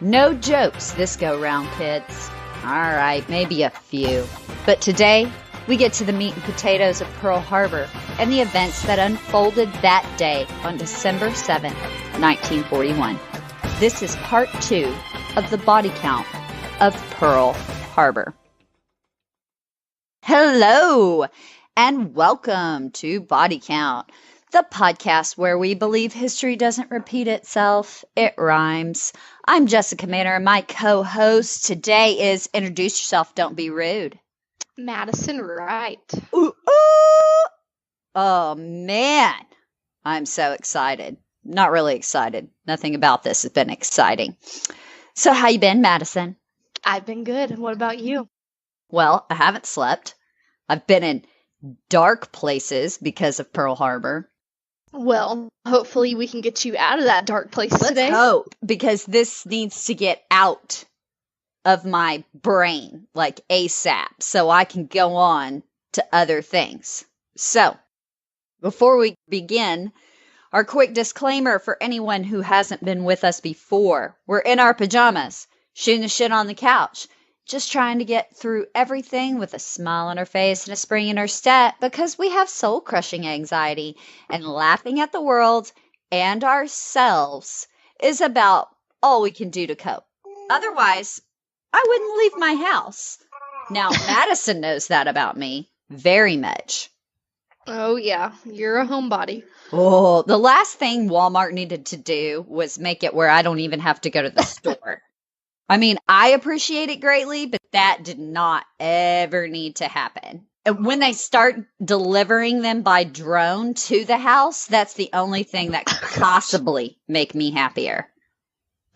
No jokes this go-round, kids. All right, maybe a few. But today, we get to the meat and potatoes of Pearl Harbor and the events that unfolded that day on December 7th, 1941. This is part 2 of the body count of Pearl Harbor. Hello, and welcome to Body Count, the podcast where we believe history doesn't repeat itself, it rhymes. I'm Jessica Manor, and my co-host today is Introduce Yourself, Don't Be Rude. Madison Wright. Ooh, ooh. Oh, man. I'm so excited. Not really excited. Nothing about this has been exciting. So how you been, Madison? I've been good. What about you? Well, I haven't slept. I've been in dark places because of Pearl Harbor. Well, hopefully we can get you out of that dark place today. Let's hope, because this needs to get out of my brain like ASAP so I can go on to other things. So, before we begin, our quick disclaimer for anyone who hasn't been with us before. We're in our pajamas, shooting the shit on the couch, just trying to get through everything with a smile on our face and a spring in our step because we have soul-crushing anxiety, and laughing at the world and ourselves is about all we can do to cope. Otherwise, I wouldn't leave my house. Now, Madison knows that about me very much. Oh, yeah. You're a homebody. Oh, the last thing Walmart needed to do was make it where I don't even have to go to the store. I mean, I appreciate it greatly, but that did not ever need to happen. And when they start delivering them by drone to the house, that's the only thing that could possibly make me happier.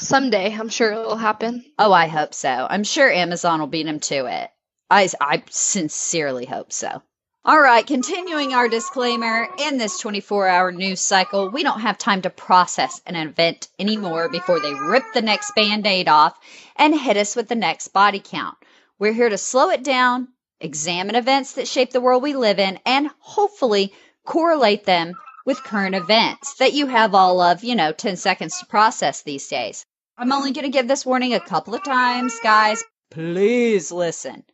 Someday, I'm sure it'll happen. Oh, I hope so. I'm sure Amazon will beat them to it. I sincerely hope so. All right, continuing our disclaimer, in this 24-hour news cycle, we don't have time to process an event anymore before they rip the next Band-Aid off and hit us with the next body count. We're here to slow it down, examine events that shape the world we live in, and hopefully correlate them with current events that you have all of, 10 seconds to process these days. I'm only going to give this warning a couple of times, guys. Please listen.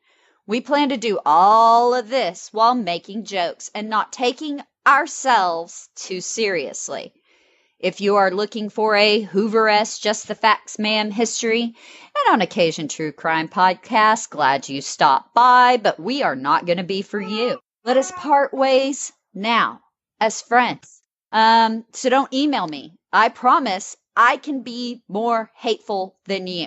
We plan to do all of this while making jokes and not taking ourselves too seriously. If you are looking for a Hoover-esque Just the Facts Ma'am history, and on occasion true crime podcast, glad you stopped by, but we are not going to be for you. Let us part ways now as friends. So don't email me. I promise I can be more hateful than you.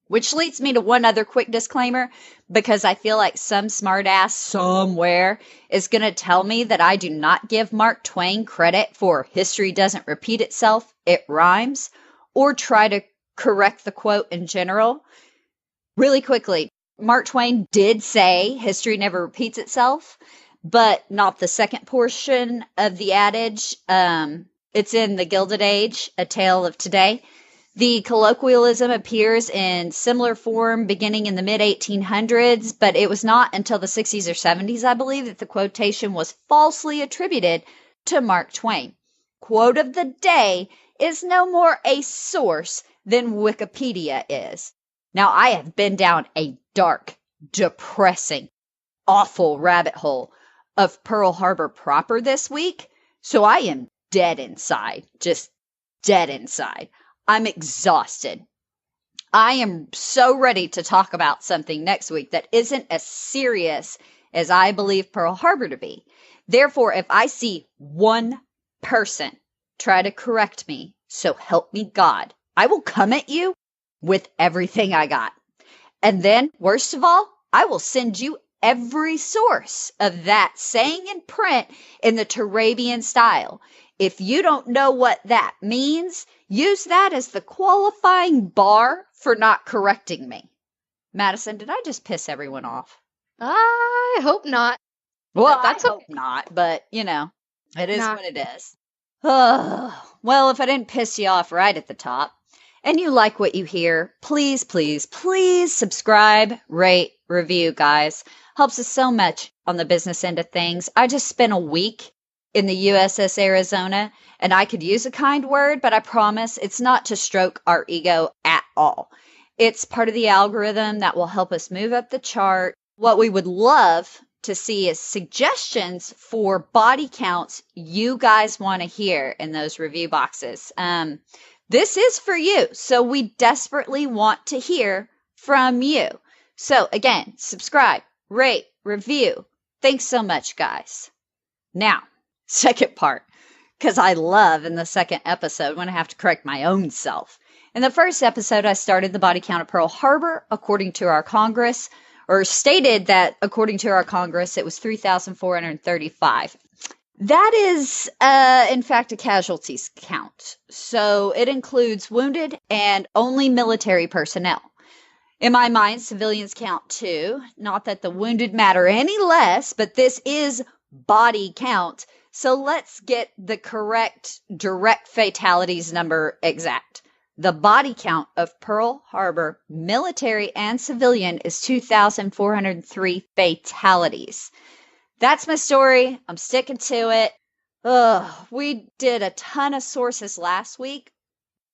Which leads me to one other quick disclaimer, because I feel like some smartass somewhere is going to tell me that I do not give Mark Twain credit for history doesn't repeat itself, it rhymes, or try to correct the quote in general. Really quickly, Mark Twain did say history never repeats itself, but not the second portion of the adage. It's in The Gilded Age, A Tale of Today. The colloquialism appears in similar form beginning in the mid-1800s, but it was not until the 60s or 70s, I believe, that the quotation was falsely attributed to Mark Twain. Quote of the day is no more a source than Wikipedia is. Now, I have been down a dark, depressing, awful rabbit hole of Pearl Harbor proper this week, so I am dead inside, just dead inside. I'm exhausted. I am so ready to talk about something next week that isn't as serious as I believe Pearl Harbor to be. Therefore, if I see one person try to correct me, so help me God, I will come at you with everything I got. And then, worst of all, I will send you every source of that saying in print in the Turabian style. If you don't know what that means, use that as the qualifying bar for not correcting me. Madison, did I just piss everyone off? I hope not. Well, That's I hope not, but, it is Nah. what it is. Well, if I didn't piss you off right at the top, and you like what you hear, please, please, please subscribe, rate, review, guys. Helps us so much on the business end of things. I just spent a week in the USS Arizona. And I could use a kind word, but I promise it's not to stroke our ego at all. It's part of the algorithm that will help us move up the chart. What we would love to see is suggestions for body counts you guys want to hear in those review boxes. This is for you. So we desperately want to hear from you. So again, subscribe, rate, review. Thanks so much, guys. Now, second part, because I love in the second episode when I have to correct my own self. In the first episode, I started the body count of Pearl Harbor according to our Congress, or stated that according to our Congress, it was 3,435. That is, in fact, a casualties count. So it includes wounded and only military personnel. In my mind, civilians count too. Not that the wounded matter any less, but this is body count. So let's get the correct direct fatalities number exact. The body count of Pearl Harbor, military and civilian, is 2,403 fatalities. That's my story. I'm sticking to it. We did a ton of sources last week.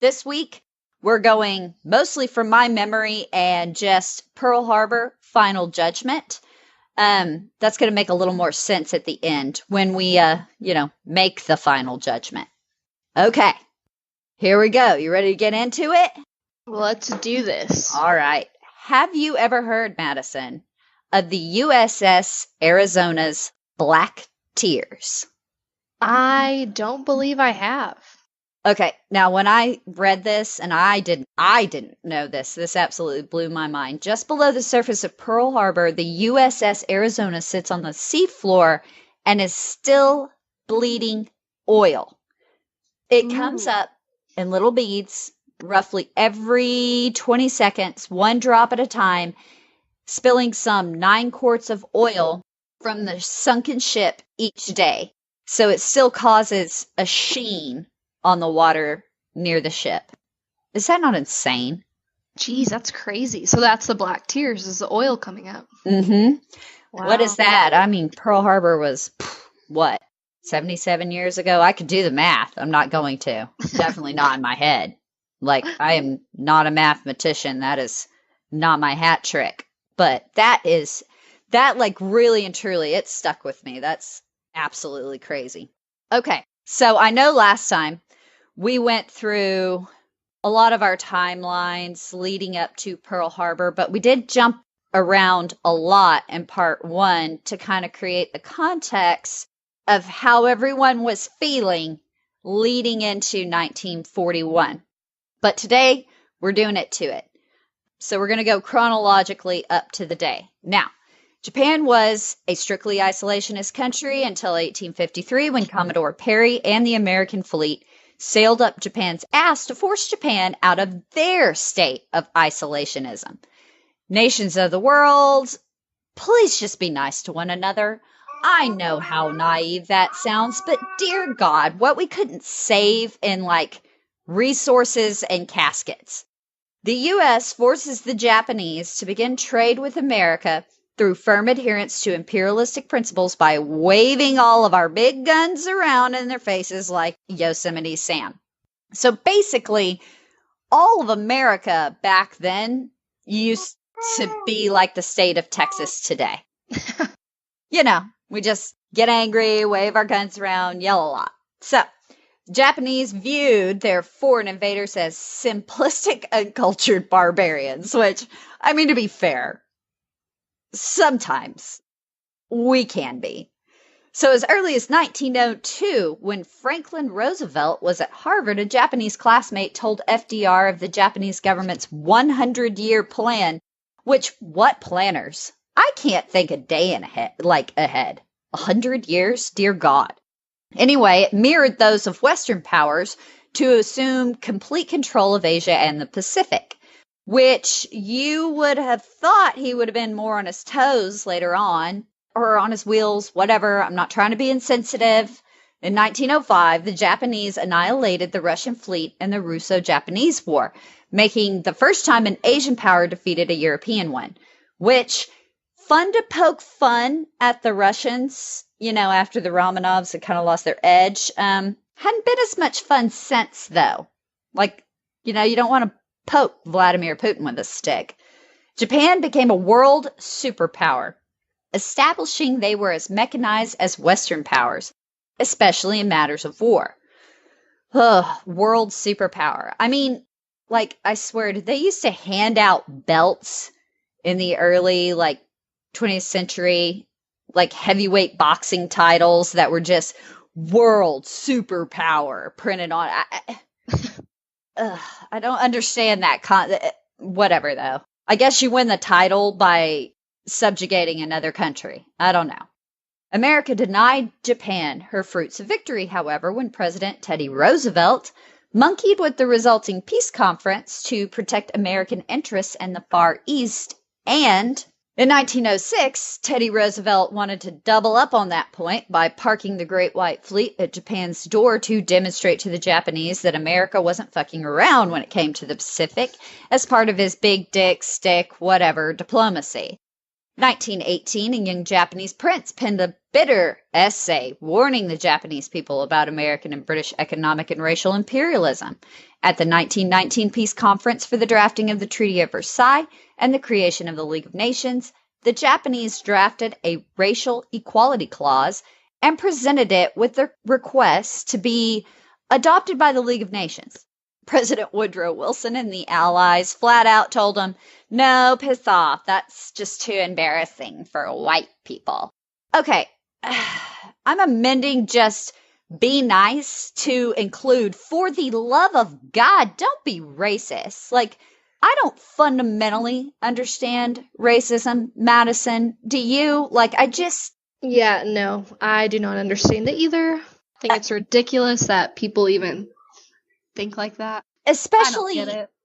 This week, we're going mostly from my memory and just Pearl Harbor, Final Judgment. That's going to make a little more sense at the end when we, make the final judgment. Okay. Here we go. You ready to get into it? Let's do this. All right. Have you ever heard, Madison, of the USS Arizona's Black Tears? I don't believe I have. Okay. Now, when I read this, and I didn't know this absolutely blew my mind. Just below the surface of Pearl Harbor, the USS Arizona sits on the seafloor and is still bleeding oil. It comes up in little beads, roughly every 20 seconds, one drop at a time, spilling some 9 quarts of oil from the sunken ship each day. So it still causes a sheen on the water near the ship. Is that not insane? Geez, that's crazy. So that's the Black Tears, is the oil coming up. Mm-hmm. Wow. What is that? I mean, Pearl Harbor was, 77 years ago? I could do the math. I'm not going to. Definitely not in my head. Like, I am not a mathematician. That is not my hat trick. But that really and truly, it stuck with me. That's absolutely crazy. Okay, so I know last time we went through a lot of our timelines leading up to Pearl Harbor, but we did jump around a lot in part 1 to kind of create the context of how everyone was feeling leading into 1941. But today, we're doing it to it. So we're going to go chronologically up to the day. Now, Japan was a strictly isolationist country until 1853 when Commodore Perry and the American fleet sailed up Japan's ass to force Japan out of their state of isolationism. Nations of the world, please just be nice to one another. I know how naive that sounds, but dear God, what we couldn't save in resources and caskets. The U.S. forces the Japanese to begin trade with America through firm adherence to imperialistic principles by waving all of our big guns around in their faces like Yosemite Sam. So basically, all of America back then used to be like the state of Texas today. We just get angry, wave our guns around, yell a lot. So, Japanese viewed their foreign invaders as simplistic, uncultured barbarians, which, to be fair, sometimes we can be. So as early as 1902, when Franklin Roosevelt was at Harvard, a Japanese classmate told FDR of the Japanese government's 100-year plan, which, what planners? I can't think a day ahead. 100 years? Dear God. Anyway, it mirrored those of Western powers to assume complete control of Asia and the Pacific, which you would have thought he would have been more on his toes later on, or on his wheels, whatever. I'm not trying to be insensitive. In 1905, the Japanese annihilated the Russian fleet in the Russo-Japanese War, making the first time an Asian power defeated a European one, which, fun to poke fun at the Russians, after the Romanovs had kind of lost their edge. Hadn't been as much fun since, though. Like, you don't want to poke Vladimir Putin with a stick. Japan became a world superpower, establishing they were as mechanized as Western powers, especially in matters of war. Ugh, world superpower. I mean, like, I swear, did they used to hand out belts in the early, 20th century, heavyweight boxing titles that were just world superpower printed on? I don't understand that. Whatever, though. I guess you win the title by subjugating another country. I don't know. America denied Japan her fruits of victory, however, when President Teddy Roosevelt monkeyed with the resulting peace conference to protect American interests in the Far East. And in 1906, Teddy Roosevelt wanted to double up on that point by parking the Great White Fleet at Japan's door to demonstrate to the Japanese that America wasn't fucking around when it came to the Pacific as part of his big dick, stick, whatever diplomacy. 1918, a young Japanese prince penned a bitter essay warning the Japanese people about American and British economic and racial imperialism. At the 1919 Peace Conference for the drafting of the Treaty of Versailles and the creation of the League of Nations, the Japanese drafted a racial equality clause and presented it with the request to be adopted by the League of Nations. President Woodrow Wilson and the Allies flat out told him, no, piss off. That's just too embarrassing for white people. Okay, I'm amending just be nice to include for the love of God, don't be racist. I don't fundamentally understand racism, Madison. Do you? Yeah, no, I do not understand it either. I think it's ridiculous that people even think like that. Especially,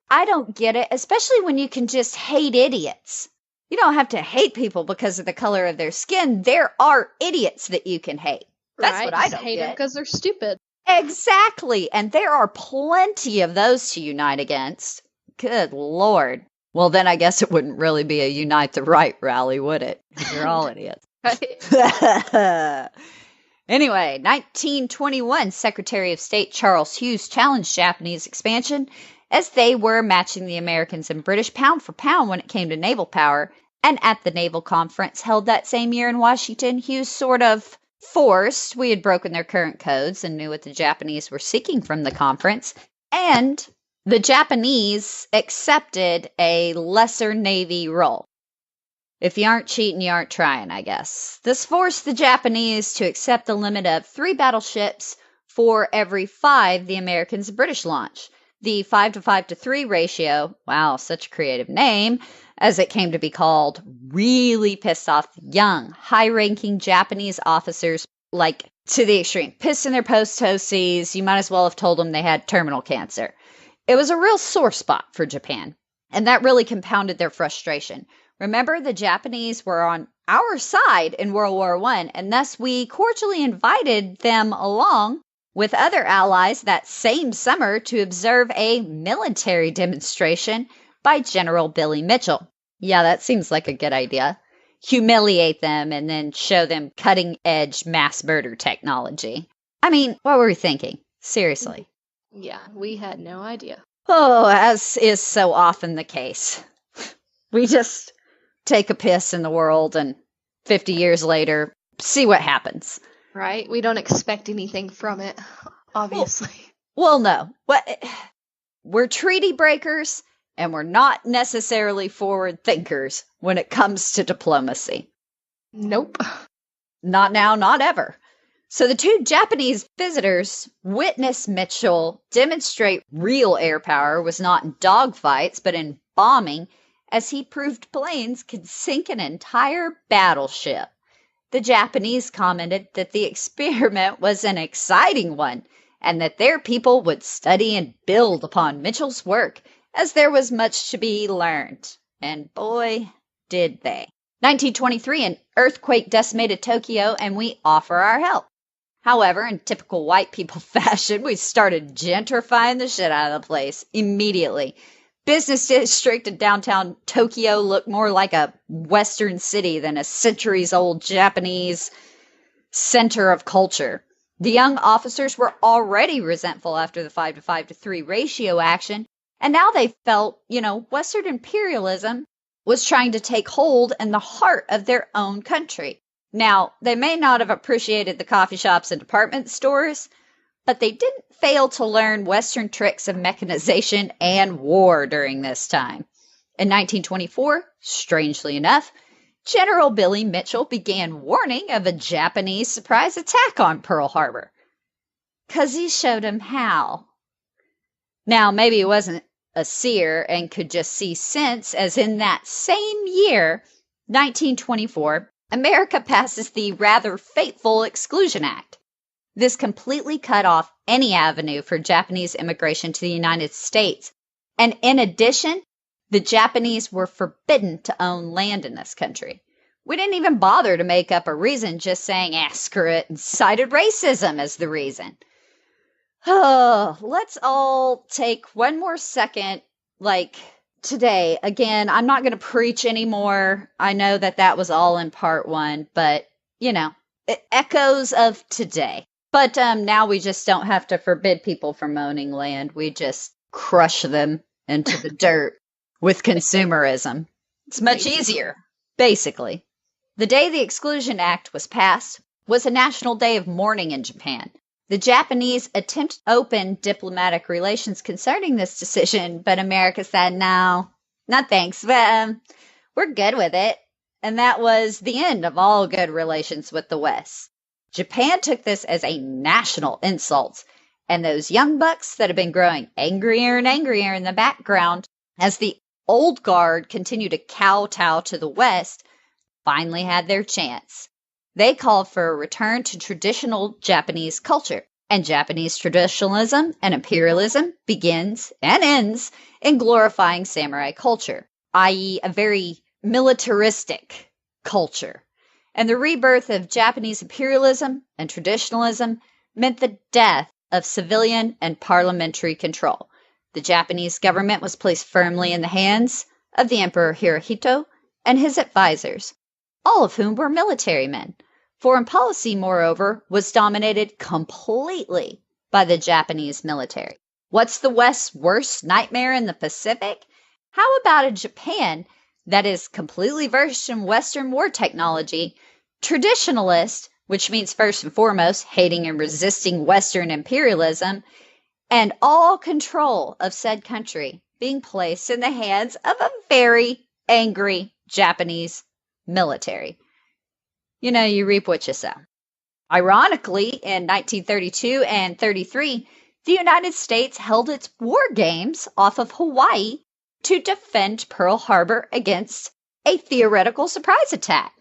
I don't get it. Especially when you can just hate idiots. You don't have to hate people because of the color of their skin. There are idiots that you can hate. That's what I don't hate them get. because they're stupid. Exactly. And there are plenty of those to unite against. Good Lord. Well, then I guess it wouldn't really be a Unite the Right rally, would it? They're all idiots. Anyway, 1921, Secretary of State Charles Hughes challenged Japanese expansion as they were matching the Americans and British pound for pound when it came to naval power. And at the Naval Conference held that same year in Washington, Hughes sort of forced we had broken their current codes and knew what the Japanese were seeking from the conference. And the Japanese accepted a lesser Navy role. If you aren't cheating, you aren't trying, I guess. This forced the Japanese to accept the limit of 3 battleships for every 5 the Americans and British launch. The 5-5-3 ratio, wow, such a creative name, as it came to be called, really pissed off young, high-ranking Japanese officers, to the extreme. Pissed in their post-OCs, you might as well have told them they had terminal cancer. It was a real sore spot for Japan, and that really compounded their frustration. Remember, the Japanese were on our side in World War I, and thus we cordially invited them along with other allies that same summer to observe a military demonstration by General Billy Mitchell. Yeah, that seems like a good idea. Humiliate them and then show them cutting-edge mass murder technology. I mean, what were we thinking? Seriously. Yeah, we had no idea. Oh, as is so often the case. We just take a piss in the world and 50 years later, see what happens. Right? We don't expect anything from it, obviously. Well, no. We're treaty breakers, and we're not necessarily forward thinkers when it comes to diplomacy. Nope. Not now, not ever. So the 2 Japanese visitors witnessed Mitchell demonstrate real air power was not in dogfights, but in bombing, as he proved planes could sink an entire battleship. The Japanese commented that the experiment was an exciting one, and that their people would study and build upon Mitchell's work, as there was much to be learned. And boy, did they. 1923, an earthquake decimated Tokyo, and we offer our help. However, in typical white people fashion, we started gentrifying the shit out of the place immediately. Business district in downtown Tokyo looked more like a Western city than a centuries-old Japanese center of culture. The young officers were already resentful after the 5 to 3 ratio action, and now they felt, Western imperialism was trying to take hold in the heart of their own country. Now, they may not have appreciated the coffee shops and department stores, but they didn't fail to learn Western tricks of mechanization and war during this time. In 1924, strangely enough, General Billy Mitchell began warning of a Japanese surprise attack on Pearl Harbor. 'Cause he showed him how. Now, maybe he wasn't a seer and could just see sense, as in that same year, 1924, America passes the rather fateful Exclusion Act. This completely cut off any avenue for Japanese immigration to the United States. And in addition, the Japanese were forbidden to own land in this country. We didn't even bother to make up a reason, just saying, screw it, and cited racism as the reason. Oh, let's all take one more second, today. Again, I'm not going to preach anymore. I know that was all in part one, but, echoes of today. But now we just don't have to forbid people from owning land. We just crush them into the dirt with consumerism. It's much easier, basically. The day the Exclusion Act was passed was a national day of mourning in Japan. The Japanese attempted to open diplomatic relations concerning this decision, but America said, no thanks, but we're good with it. And that was the end of all good relations with the West. Japan took this as a national insult, and those young bucks that have been growing angrier and angrier in the background as the old guard continued to kowtow to the West finally had their chance. They called for a return to traditional Japanese culture, and Japanese traditionalism and imperialism begins and ends in glorifying samurai culture, i.e. a very militaristic culture. And the rebirth of Japanese imperialism and traditionalism meant the death of civilian and parliamentary control. The Japanese government was placed firmly in the hands of the Emperor Hirohito and his advisors, all of whom were military men. Foreign policy, moreover, was dominated completely by the Japanese military. What's the West's worst nightmare in the Pacific? How about a Japan that is completely versed in Western war technology, traditionalist, which means first and foremost hating and resisting Western imperialism, and all control of said country being placed in the hands of a very angry Japanese military? You reap what you sow. Ironically, in 1932 and 33, the United States held its war games off of Hawaii to defend Pearl Harbor against a theoretical surprise attack.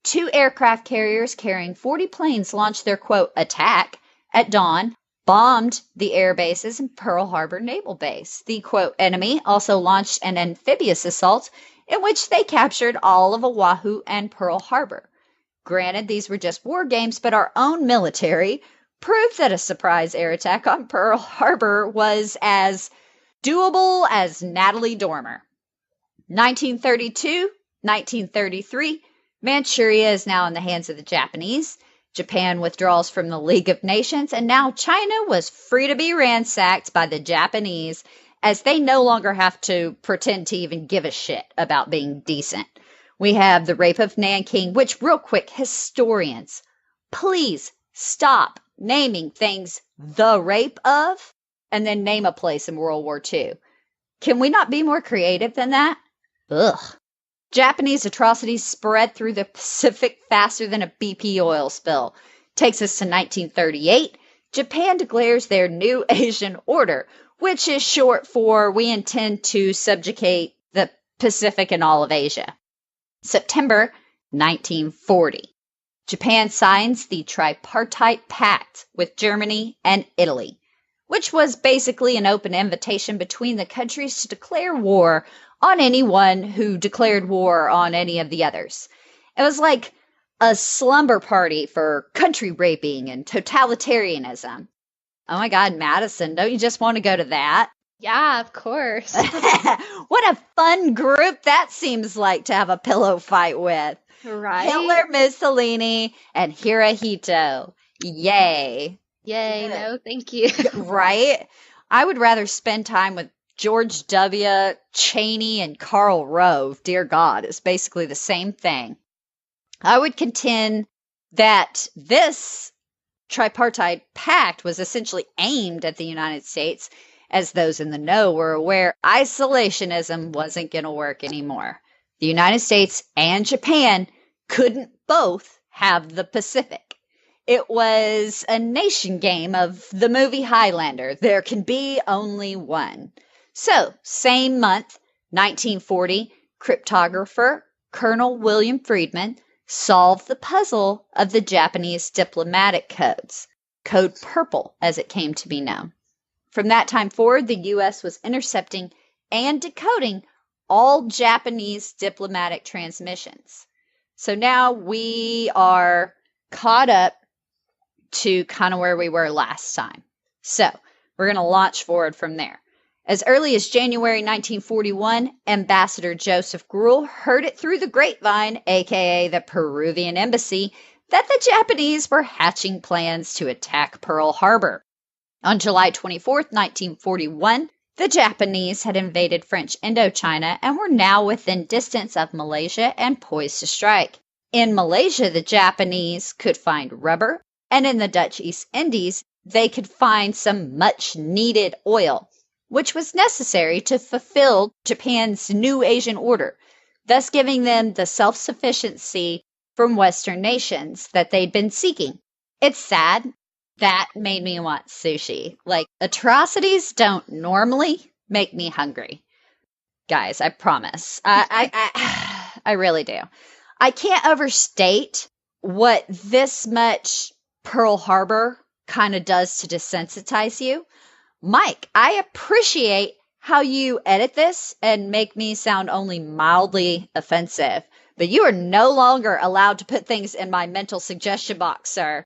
2 aircraft carriers carrying 40 planes launched their, quote, attack at dawn, bombed the air bases in Pearl Harbor Naval Base. The, quote, enemy also launched an amphibious assault in which they captured all of Oahu and Pearl Harbor. Granted, these were just war games, but our own military proved that a surprise air attack on Pearl Harbor was as doable as Natalie Dormer. 1932, 1933, Manchuria is now in the hands of the Japanese. Japan withdraws from the League of Nations, and now China was free to be ransacked by the Japanese, as they no longer have to pretend to even give a shit about being decent. We have the rape of Nanking, which, real quick, historians, please stop naming things the rape of, and then name a place in World War II. Can we not be more creative than that? Ugh. Japanese atrocities spread through the Pacific faster than a BP oil spill. Takes us to 1938. Japan declares their new Asian order, which is short for we intend to subjugate the Pacific and all of Asia. September 1940. Japan signs the Tripartite Pact with Germany and Italy, which was basically an open invitation between the countries to declare war on anyone who declared war on any of the others. It was like a slumber party for country raping and totalitarianism. Oh my God, Madison, don't you just want to go to that? Yeah, of course. What a fun group that seems like to have a pillow fight with. Right? Hitler, Mussolini, and Hirohito. Yay. Yay, no, thank you. Right? I would rather spend time with George W. Cheney and Karl Rove. Dear God, it's basically the same thing. I would contend that this tripartite pact was essentially aimed at the United States, as those in the know were aware isolationism wasn't going to work anymore. The United States and Japan couldn't both have the Pacific. It was a nation game of the movie Highlander. There can be only one. So, same month, 1940, cryptographer Colonel William Friedman solved the puzzle of the Japanese diplomatic codes, Code Purple as it came to be known. From that time forward, the U.S. was intercepting and decoding all Japanese diplomatic transmissions. So now we are caught up to kind of where we were last time. So we're going to launch forward from there. As early as January 1941, Ambassador Joseph Gruel heard it through the grapevine, aka the Peruvian embassy, that the Japanese were hatching plans to attack Pearl Harbor. On July 24, 1941, the Japanese had invaded French Indochina and were now within distance of Malaysia and poised to strike. In Malaysia, the Japanese could find rubber, and in the Dutch East Indies, they could find some much-needed oil, which was necessary to fulfill Japan's new Asian order, thus giving them the self-sufficiency from Western nations that they'd been seeking. It's sad. That made me want sushi. Like, atrocities don't normally make me hungry. Guys, I promise. I really do. I can't overstate what this much Pearl Harbor kind of does to desensitize you. Mike, I appreciate how you edit this and make me sound only mildly offensive, but you are no longer allowed to put things in my mental suggestion box, sir.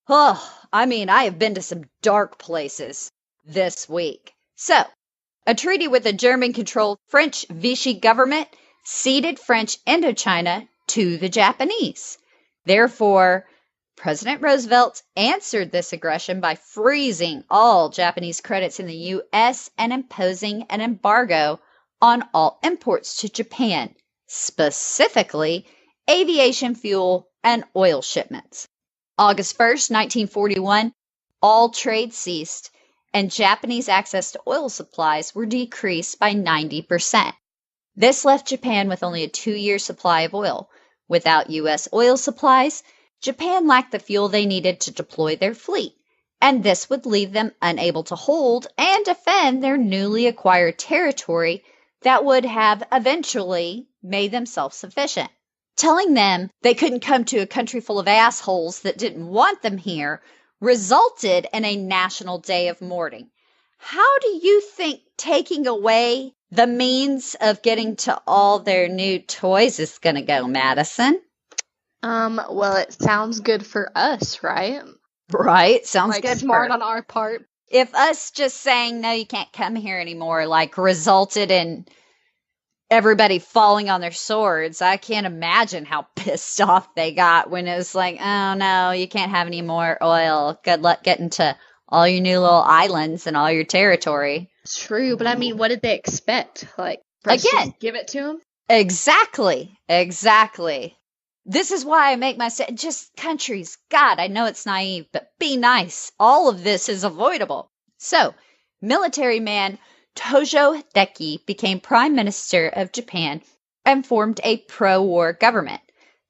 Oh, I mean, I have been to some dark places this week. So, a treaty with the German-controlled French Vichy government ceded French Indochina to the Japanese. Therefore, President Roosevelt answered this aggression by freezing all Japanese credits in the U.S. and imposing an embargo on all imports to Japan, specifically aviation fuel and oil shipments. August 1st, 1941, all trade ceased, and Japanese access to oil supplies were decreased by 90%. This left Japan with only a 2-year supply of oil. Without U.S. oil supplies, Japan lacked the fuel they needed to deploy their fleet, and this would leave them unable to hold and defend their newly acquired territory that would have eventually made them self-sufficient. Telling them they couldn't come to a country full of assholes that didn't want them here resulted in a national day of mourning. How do you think taking away the means of getting to all their new toys is going to go, Madison? Well, it sounds good for us, right? Right, sounds Like, good. smart on our part. If us just saying, no, you can't come here anymore, like, resulted in everybody falling on their swords, I can't imagine how pissed off they got when it was like, oh no, you can't have any more oil. Good luck getting to all your new little islands and all your territory. True, but I mean, what did they expect? Like, Again, give it to them? Exactly. This is why I make my just countries. God, I know it's naive, but be nice. All of this is avoidable. So, military man Tojo Hideki became Prime Minister of Japan and formed a pro-war government.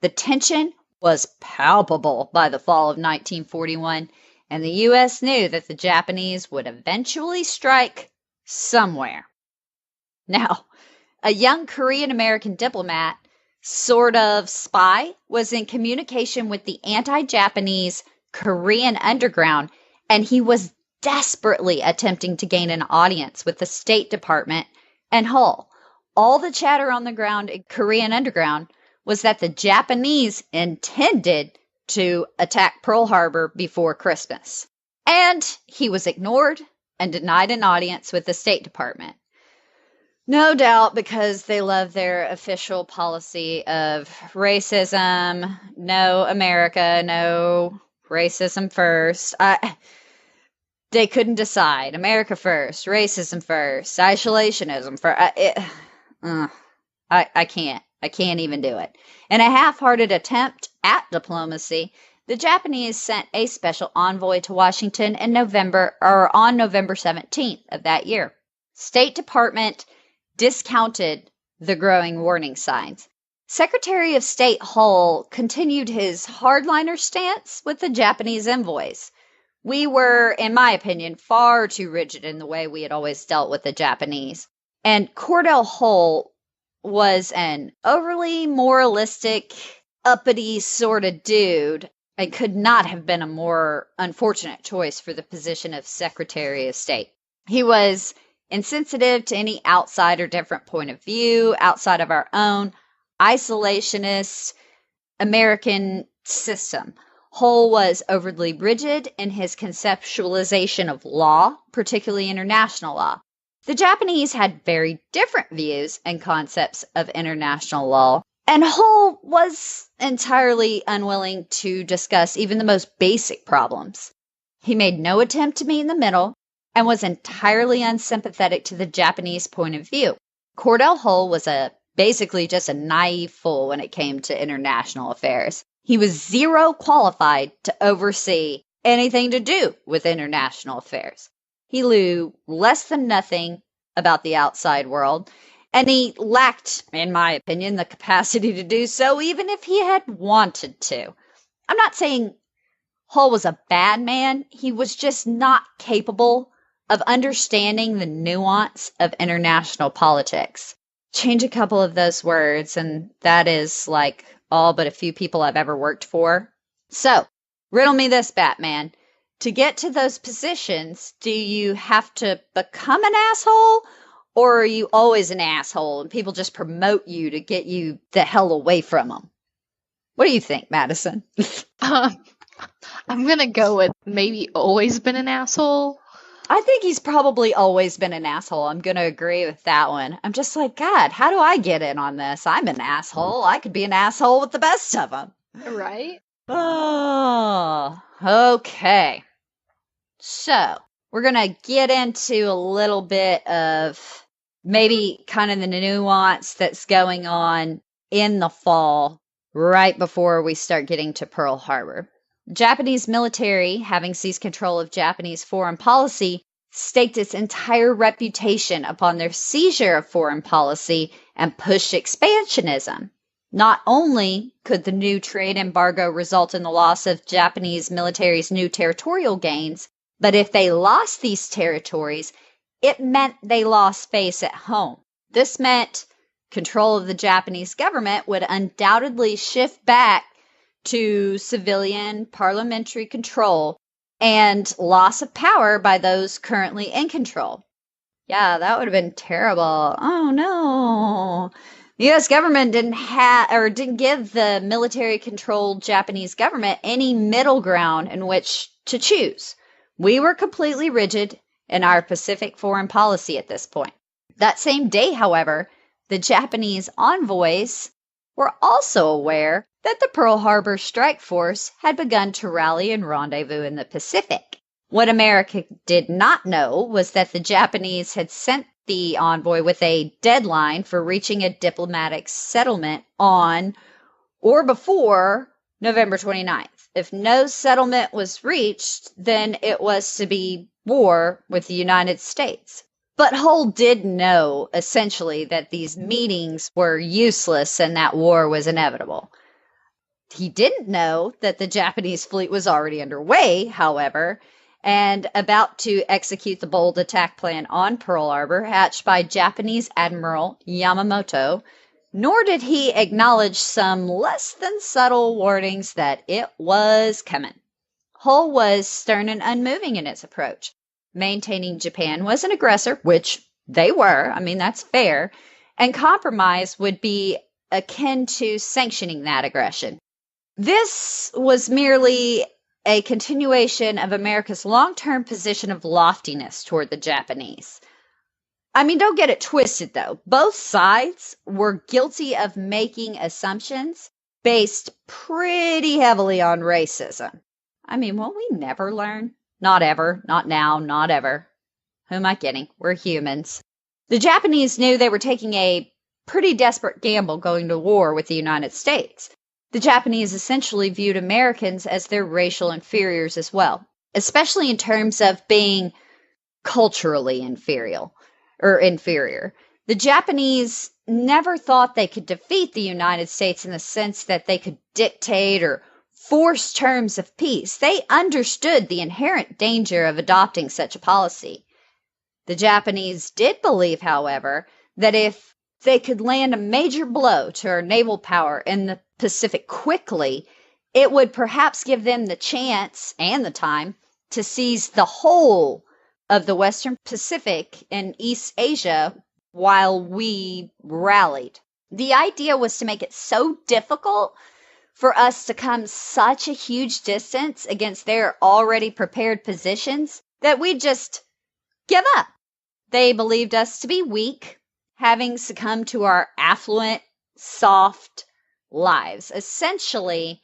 The tension was palpable by the fall of 1941, and the U.S. knew that the Japanese would eventually strike somewhere. Now, a young Korean-American diplomat, sort of spy, was in communication with the anti-Japanese Korean underground, and he was desperately attempting to gain an audience with the State Department and Hull. All the chatter on the ground in Korean underground was that the Japanese intended to attack Pearl Harbor before Christmas. And he was ignored and denied an audience with the State Department. No doubt, because they love their official policy of racism, no America, no racism first. They couldn't decide. America first, racism first, isolationism first. I can't. I can't even do it. In a half-hearted attempt at diplomacy, the Japanese sent a special envoy to Washington in on November 17th of that year. State Department discounted the growing warning signs. Secretary of State Hull continued his hardliner stance with the Japanese envoys. We were, in my opinion, far too rigid in the way we had always dealt with the Japanese. And Cordell Hull was an overly moralistic, uppity sort of dude and could not have been a more unfortunate choice for the position of Secretary of State. He was insensitive to any outside or different point of view outside of our own isolationist American system. Hull was overly rigid in his conceptualization of law, particularly international law. The Japanese had very different views and concepts of international law, and Hull was entirely unwilling to discuss even the most basic problems. He made no attempt to meet in the middle and was entirely unsympathetic to the Japanese point of view. Cordell Hull was basically just a naive fool when it came to international affairs. He was zero qualified to oversee anything to do with international affairs. He knew less than nothing about the outside world, and he lacked, in my opinion, the capacity to do so, even if he had wanted to. I'm not saying Hull was a bad man. He was just not capable of understanding the nuance of international politics. Change a couple of those words, and that is like all but a few people I've ever worked for. So, riddle me this, Batman. To get to those positions, do you have to become an asshole? Or are you always an asshole and people just promote you to get you the hell away from them? What do you think, Madison? I'm going to go with maybe always been an asshole. I think he's probably always been an asshole. I'm going to agree with that one. I'm just like, God, how do I get in on this? I'm an asshole. I could be an asshole with the best of them. Right? Oh, okay. So, we're going to get into a little bit of maybe kind of the nuance that's going on in the fall right before we start getting to Pearl Harbor. Japanese military, having seized control of Japanese foreign policy, staked its entire reputation upon their seizure of foreign policy and pushed expansionism. Not only could the new trade embargo result in the loss of Japanese military's new territorial gains, but if they lost these territories, it meant they lost face at home. This meant control of the Japanese government would undoubtedly shift back to civilian parliamentary control and loss of power by those currently in control. Yeah, that would have been terrible. Oh no. The U.S. government didn't give the military-controlled Japanese government any middle ground in which to choose. We were completely rigid in our Pacific foreign policy at this point. That same day, however, the Japanese envoys were also aware that the Pearl Harbor strike force had begun to rally and rendezvous in the Pacific. What America did not know was that the Japanese had sent the envoy with a deadline for reaching a diplomatic settlement on or before November 29th. If no settlement was reached, then it was to be war with the United States. But Hull did know, essentially, that these meetings were useless and that war was inevitable. He didn't know that the Japanese fleet was already underway, however, and about to execute the bold attack plan on Pearl Harbor hatched by Japanese Admiral Yamamoto, nor did he acknowledge some less than subtle warnings that it was coming. Hull was stern and unmoving in its approach, maintaining Japan was an aggressor, which they were, I mean, that's fair, and compromise would be akin to sanctioning that aggression. This was merely a continuation of America's long-term position of loftiness toward the Japanese. I mean, don't get it twisted though. Both sides were guilty of making assumptions based pretty heavily on racism. I mean, will we never learn? Not ever, not now, not ever. Who am I kidding? We're humans. The Japanese knew they were taking a pretty desperate gamble going to war with the United States. The Japanese essentially viewed Americans as their racial inferiors as well, especially in terms of being culturally inferior. The Japanese never thought they could defeat the United States in the sense that they could dictate or force terms of peace. They understood the inherent danger of adopting such a policy. The Japanese did believe, however, that if they could land a major blow to our naval power in the Pacific quickly, it would perhaps give them the chance and the time to seize the whole of the Western Pacific and East Asia while we rallied. The idea was to make it so difficult for us to come such a huge distance against their already prepared positions that we'd just give up. They believed us to be weak, having succumbed to our affluent, soft lives. Essentially,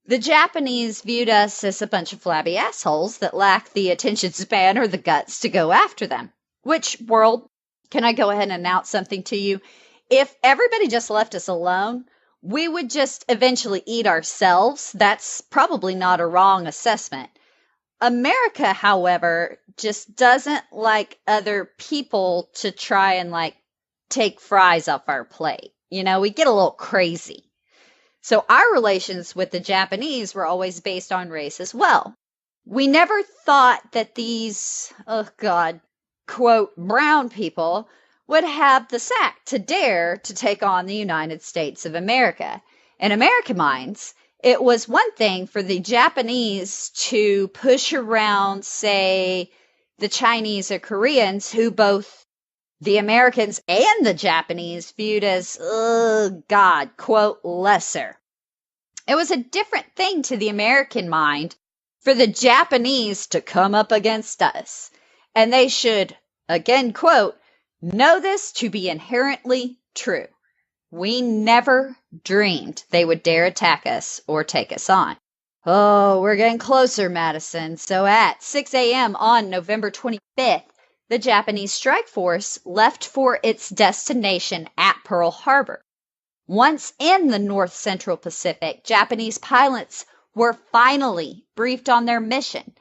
the Japanese viewed us as a bunch of flabby assholes that lacked the attention span or the guts to go after them. Which, world, can I go ahead and announce something to you? If everybody just left us alone, we would just eventually eat ourselves. That's probably not a wrong assessment. America, however, just doesn't like other people to try and take fries off our plate. You know, we get a little crazy. So our relations with the Japanese were always based on race as well. We never thought that these, quote, brown people would have the sack to dare to take on the United States of America. In American minds, it was one thing for the Japanese to push around, say, the Chinese or Koreans, who both the Americans and the Japanese viewed as, quote, lesser. It was a different thing to the American mind for the Japanese to come up against us. And they should, again, quote, know this to be inherently true. We never dreamed they would dare attack us or take us on. Oh, we're getting closer, Madison. So at 6 a.m. on November 25th, the Japanese strike force left for its destination at Pearl Harbor. Once in the North Central Pacific, Japanese pilots were finally briefed on their mission.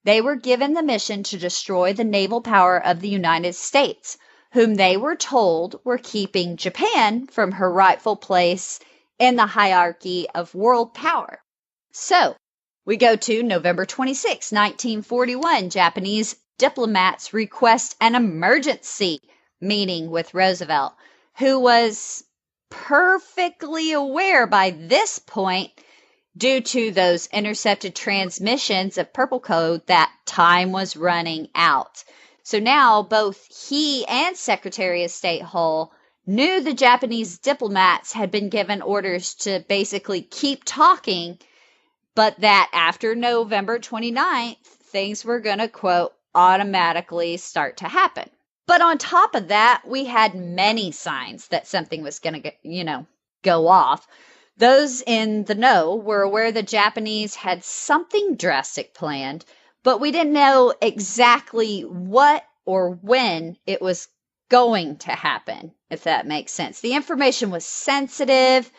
They were given the mission to destroy the naval power of the United States, whom they were told were keeping Japan from her rightful place in the hierarchy of world power. So, we go to November 26, 1941. Japanese diplomats request an emergency meeting with Roosevelt, who was perfectly aware by this point, due to those intercepted transmissions of Purple Code, that time was running out. So now both he and Secretary of State Hull knew the Japanese diplomats had been given orders to basically keep talking, but that after November 29th, things were going to, quote, automatically start to happen. But on top of that, we had many signs that something was going to, go off. Those in the know were aware the Japanese had something drastic planned, but we didn't know exactly what or when it was going to happen, if that makes sense. The information was sensitive,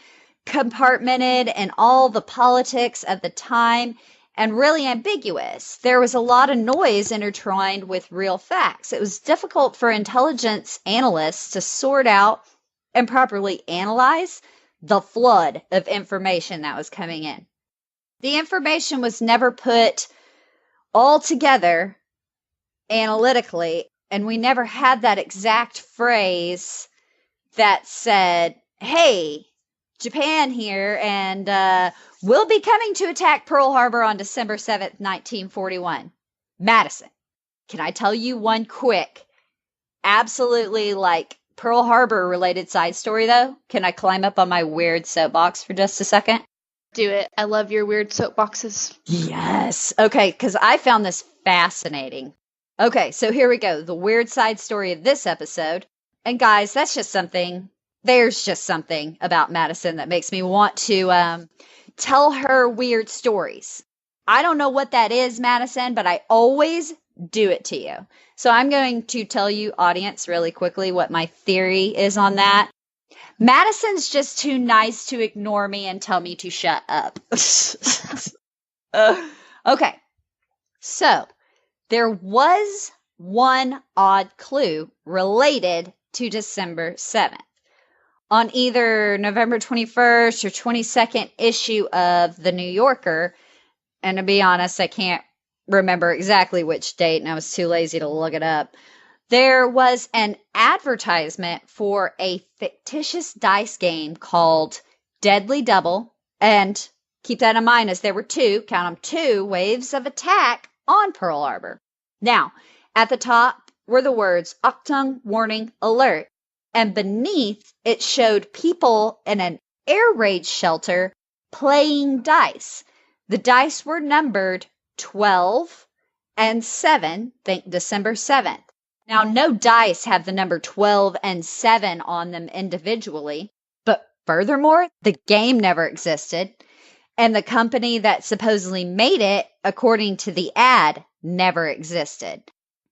compartmented, and all the politics of the time, and really ambiguous. There was a lot of noise intertwined with real facts. It was difficult for intelligence analysts to sort out and properly analyze the flood of information that was coming in. The information was never put all together analytically, and we never had that exact phrase that said, hey, Japan here, and we'll be coming to attack Pearl Harbor on December 7th, 1941. Madison, can I tell you one quick, absolutely Pearl Harbor related side story though? Can I climb up on my weird soapbox for just a second? Do it. I love your weird soapboxes. Yes. Okay, because I found this fascinating. Okay, so here we go. The weird side story of this episode. And guys, there's just something about Madison that makes me want to tell her weird stories. I don't know what that is, Madison, but I always do it to you. So I'm going to tell you, audience, really quickly what my theory is on that. Madison's just too nice to ignore me and tell me to shut up. Okay, so there was one odd clue related to December 7th. On either November 21st or 22nd issue of The New Yorker, and to be honest, I can't remember exactly which date, and I was too lazy to look it up, there was an advertisement for a fictitious dice game called Deadly Double, and keep that in mind as there were count them, two waves of attack on Pearl Harbor. Now, at the top were the words Achtung, warning, alert, and beneath it showed people in an air raid shelter playing dice. The dice were numbered 12 and 7, think December 7th. Now, no dice have the number 12 and 7 on them individually, but furthermore, the game never existed, and the company that supposedly made it, according to the ad, never existed.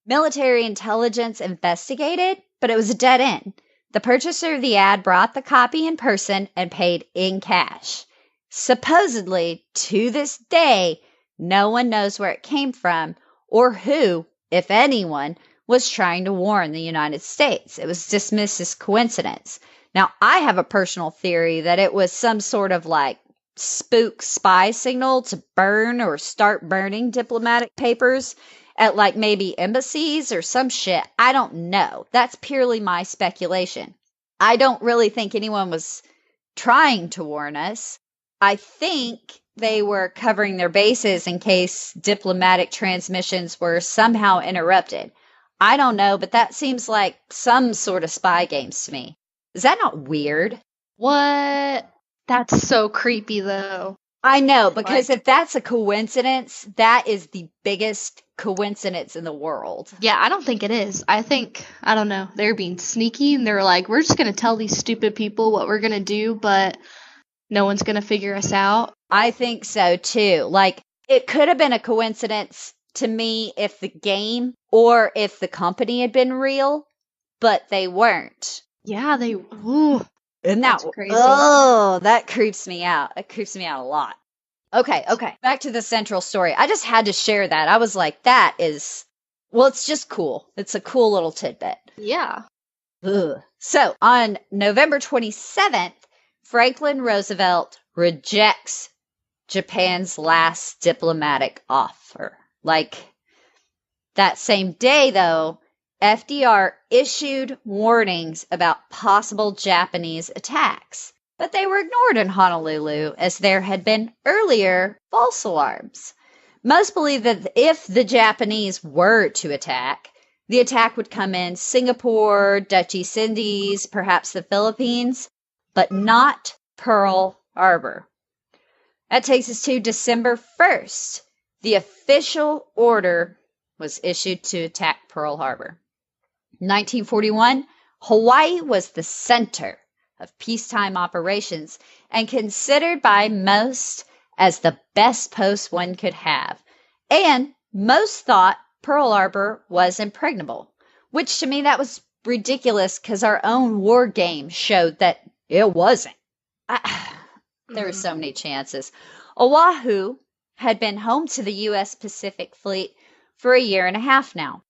Military intelligence investigated, but it was a dead end. The purchaser of the ad brought the copy in person and paid in cash. Supposedly, to this day, no one knows where it came from or who, if anyone, was trying to warn the United States. It was dismissed as coincidence. Now, I have a personal theory that it was some sort of like spook spy signal to burn or start burning diplomatic papers at like maybe embassies or some shit. I don't know. That's purely my speculation. I don't really think anyone was trying to warn us. I think they were covering their bases in case diplomatic transmissions were somehow interrupted. I don't know, but that seems like some sort of spy games to me. Is that not weird? What? That's so creepy, though. I know, because if that's a coincidence, that is the biggest coincidence in the world. Yeah, I don't think it is. I don't know, they're being sneaky and they're like, we're just going to tell these stupid people what we're going to do, but no one's going to figure us out. I think so, too. Like, it could have been a coincidence to me if the game or if the company had been real, but they weren't. Yeah, ooh. Isn't that crazy? Oh, that creeps me out. It creeps me out a lot. Okay. Back to the central story. I just had to share that. I was like, it's just cool. It's a cool little tidbit. Yeah. Ugh. So, on November 27th, Franklin Roosevelt rejects Japan's last diplomatic offer. Like, that same day, though, FDR issued warnings about possible Japanese attacks, but they were ignored in Honolulu as there had been earlier false alarms. Most believe that if the Japanese were to attack, the attack would come in Singapore, Dutch East Indies, perhaps the Philippines, but not Pearl Harbor. That takes us to December 1st. The official order was issued to attack Pearl Harbor. 1941, Hawaii was the center of peacetime operations and considered by most as the best post one could have. And most thought Pearl Harbor was impregnable, which to me that was ridiculous because our own war game showed that it wasn't. There were so many chances. Oahu had been home to the U.S. Pacific Fleet for a year and a half now.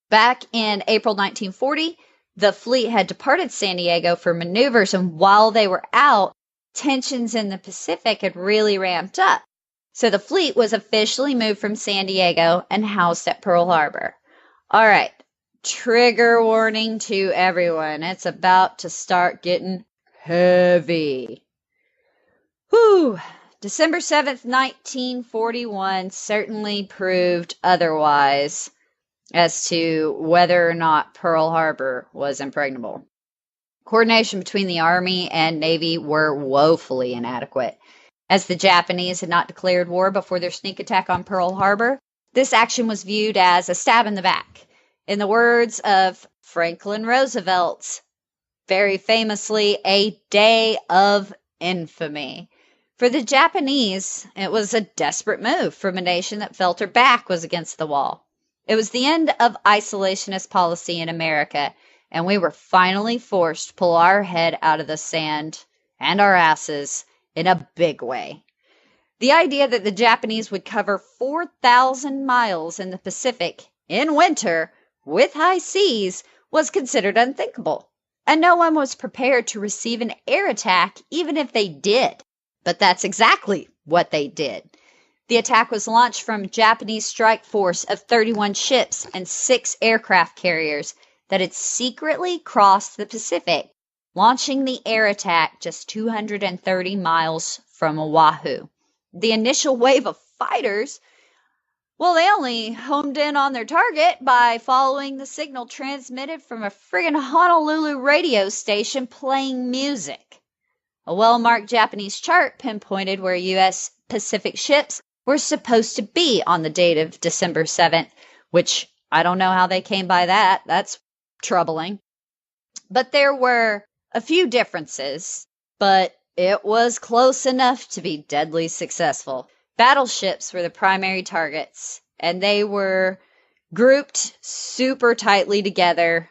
Back in April 1940, the fleet had departed San Diego for maneuvers, and while they were out, tensions in the Pacific had really ramped up. So the fleet was officially moved from San Diego and housed at Pearl Harbor. All right, trigger warning to everyone. It's about to start getting heavy. Whew. December 7th, 1941 certainly proved otherwise as to whether or not Pearl Harbor was impregnable. Coordination between the Army and Navy were woefully inadequate. As the Japanese had not declared war before their sneak attack on Pearl Harbor, This action was viewed as a stab in the back. In the words of Franklin Roosevelt, very famously, a day of infamy. For the Japanese, it was a desperate move from a nation that felt her back was against the wall. It was the end of isolationist policy in America, and we were finally forced to pull our head out of the sand and our asses in a big way. The idea that the Japanese would cover 4,000 miles in the Pacific in winter with high seas was considered unthinkable, and no one was prepared to receive an air attack even if they did. But that's exactly what they did. The attack was launched from a Japanese strike force of 31 ships and 6 aircraft carriers that had secretly crossed the Pacific, launching the air attack just 230 miles from Oahu. The initial wave of fighters, well, they only homed in on their target by following the signal transmitted from a friggin' Honolulu radio station playing music. A well-marked Japanese chart pinpointed where U.S. Pacific ships were supposed to be on the date of December 7th, which I don't know how they came by that. That's troubling. But there were a few differences, but it was close enough to be deadly successful. Battleships were the primary targets, and they were grouped super tightly together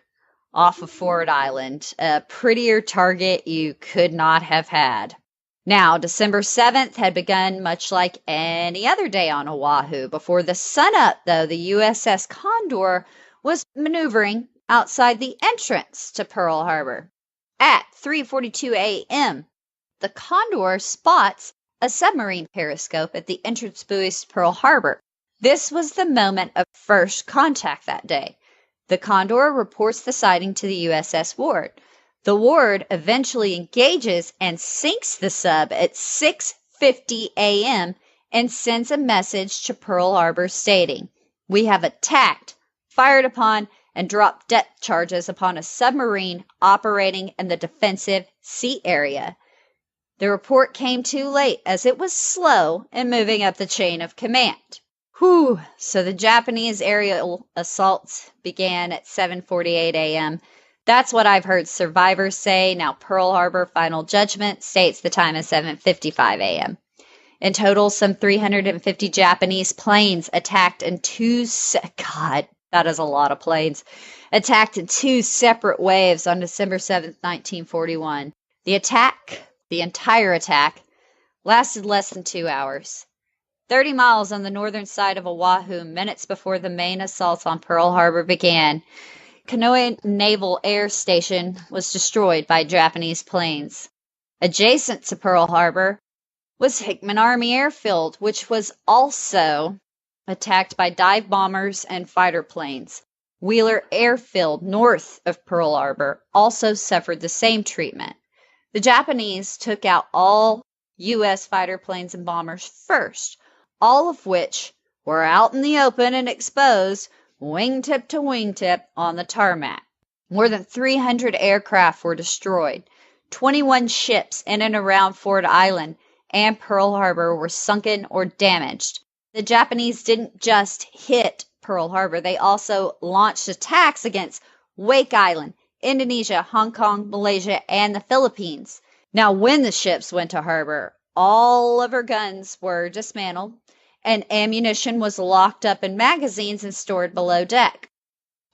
off of Ford Island. A prettier target you could not have had. Now, December 7th had begun much like any other day on Oahu. Before the sunup, though, the USS Condor was maneuvering outside the entrance to Pearl Harbor. At 3:42 a.m., the Condor spots a submarine periscope at the entrance buoys to Pearl Harbor. This was the moment of first contact that day. The Condor reports the sighting to the USS Ward. The Ward eventually engages and sinks the sub at 6:50 a.m. and sends a message to Pearl Harbor stating, "We have attacked, fired upon, and dropped depth charges upon a submarine operating in the defensive sea area." The report came too late as it was slow in moving up the chain of command. Whew! So the Japanese aerial assaults began at 7:48 a.m. That's what I've heard survivors say. Now, Pearl Harbor final judgment states the time is 7:55 a.m. In total, some 350 Japanese planes attacked in God, that is a lot of planes. Attacked in 2 separate waves on December 7th, 1941. The entire attack, lasted less than 2 hours. 30 miles on the northern side of Oahu, minutes before the main assaults on Pearl Harbor began, Kaneohe Naval Air Station was destroyed by Japanese planes. Adjacent to Pearl Harbor was Hickman Army Airfield, which was also attacked by dive bombers and fighter planes. Wheeler Airfield, north of Pearl Harbor, also suffered the same treatment. The Japanese took out all U.S. fighter planes and bombers first, all of which were out in the open and exposed, wingtip to wingtip, on the tarmac. More than 300 aircraft were destroyed. 21 ships in and around Ford Island and Pearl Harbor were sunken or damaged. The Japanese didn't just hit Pearl Harbor, they also launched attacks against Wake Island, Indonesia, Hong Kong, Malaysia, and the Philippines. Now, when the ships went to harbor, all of her guns were dismantled, and ammunition was locked up in magazines and stored below deck.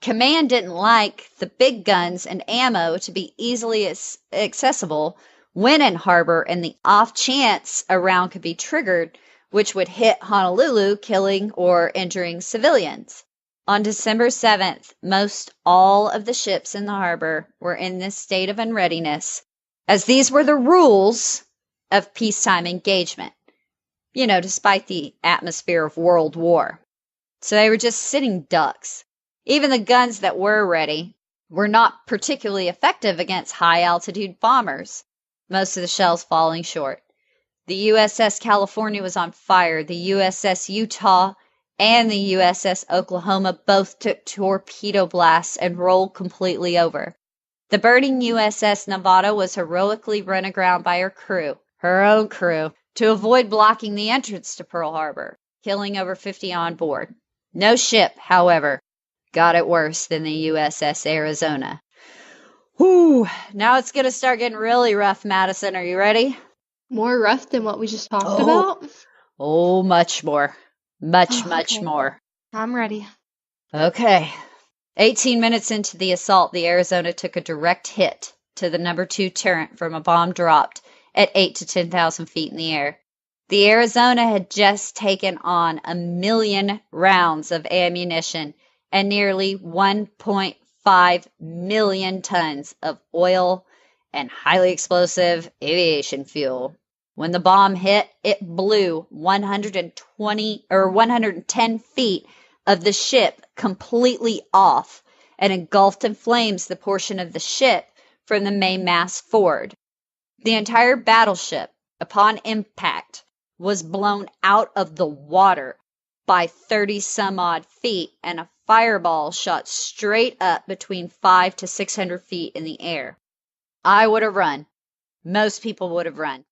Command didn't like the big guns and ammo to be easily accessible when in harbor, and the off chance a round could be triggered, which would hit Honolulu, killing or injuring civilians. On December 7th, most all of the ships in the harbor were in this state of unreadiness, as these were the rules of peacetime engagement, despite the atmosphere of World War. So they were just sitting ducks. Even the guns that were ready were not particularly effective against high-altitude bombers, most of the shells falling short. The USS California was on fire. The USS Utah and the USS Oklahoma both took torpedo blasts and rolled completely over. The burning USS Nevada was heroically run aground by her own crew, to avoid blocking the entrance to Pearl Harbor, killing over 50 on board. No ship, however, got it worse than the USS Arizona. Whew, now it's going to start getting really rough, Madison. Are you ready? More rough than what we just talked Oh, about? oh, much more. Much Okay. more. I'm ready. Okay. 18 minutes into the assault, the Arizona took a direct hit to the number 2 turret from a bomb dropped at 8 to 10,000 feet in the air. The Arizona had just taken on 1 million rounds of ammunition and nearly 1.5 million tons of oil and highly explosive aviation fuel. When the bomb hit, it blew 110 feet of the ship completely off and engulfed in flames the portion of the ship from the mainmast forward. The entire battleship, upon impact, was blown out of the water by 30 some odd feet, and a fireball shot straight up between 500 to 600 feet in the air. I would have run. Most people would have run.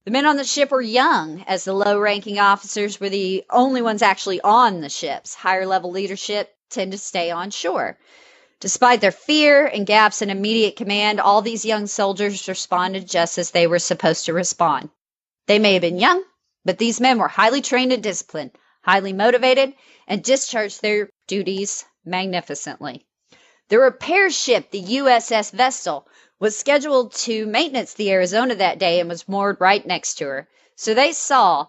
The men on the ship were young, as the low-ranking officers were the only ones actually on the ships. Higher-level leadership tend to stay on shore. Despite their fear and gaps in immediate command, all these young soldiers responded just as they were supposed to respond. They may have been young, but these men were highly trained and disciplined, highly motivated, and discharged their duties magnificently. The repair ship, the USS Vestal, was scheduled to maintenance the Arizona that day and was moored right next to her. So they saw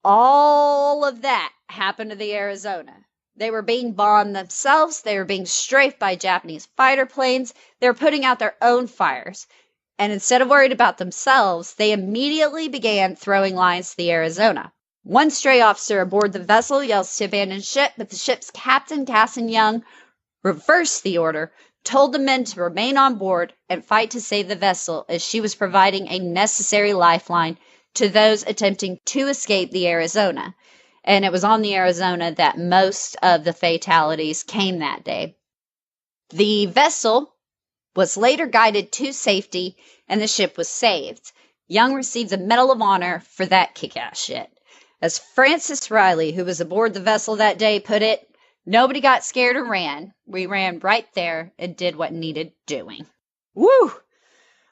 all of that happen to the Arizona. They were being bombed themselves. They were being strafed by Japanese fighter planes. They were putting out their own fires. And instead of worried about themselves, they immediately began throwing lines to the Arizona. One stray officer aboard the vessel yells to abandon ship, but the ship's captain, Casson Young, reversed the order, told the men to remain on board and fight to save the vessel, as she was providing a necessary lifeline to those attempting to escape the Arizona. And it was on the Arizona that most of the fatalities came that day. The vessel was later guided to safety, and the ship was saved. Young received the Medal of Honor for that kick-ass shit. As Francis Riley, who was aboard the vessel that day, put it, "Nobody got scared or ran. We ran right there and did what needed doing." Woo!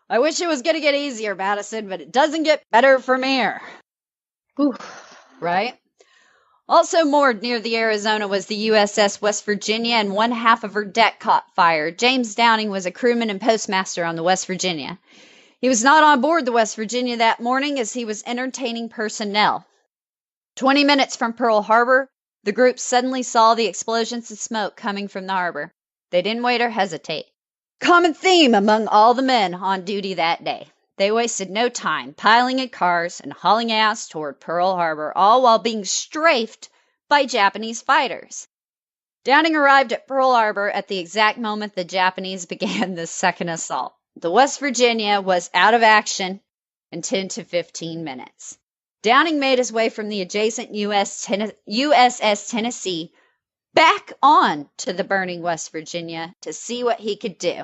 I wish it was going to get easier, Madison, but it doesn't get better from here. Ooh. Right? Also moored near the Arizona was the USS West Virginia, and one half of her deck caught fire. James Downing was a crewman and postmaster on the West Virginia. He was not on board the West Virginia that morning, as he was entertaining personnel. 20 minutes from Pearl Harbor, the group suddenly saw the explosions and smoke coming from the harbor. They didn't wait or hesitate. Common theme among all the men on duty that day. They wasted no time piling in cars and hauling ass toward Pearl Harbor, all while being strafed by Japanese fighters. Downing arrived at Pearl Harbor at the exact moment the Japanese began the second assault. The West Virginia was out of action in 10 to 15 minutes. Downing made his way from the adjacent USS Tennessee back on to the burning West Virginia to see what he could do.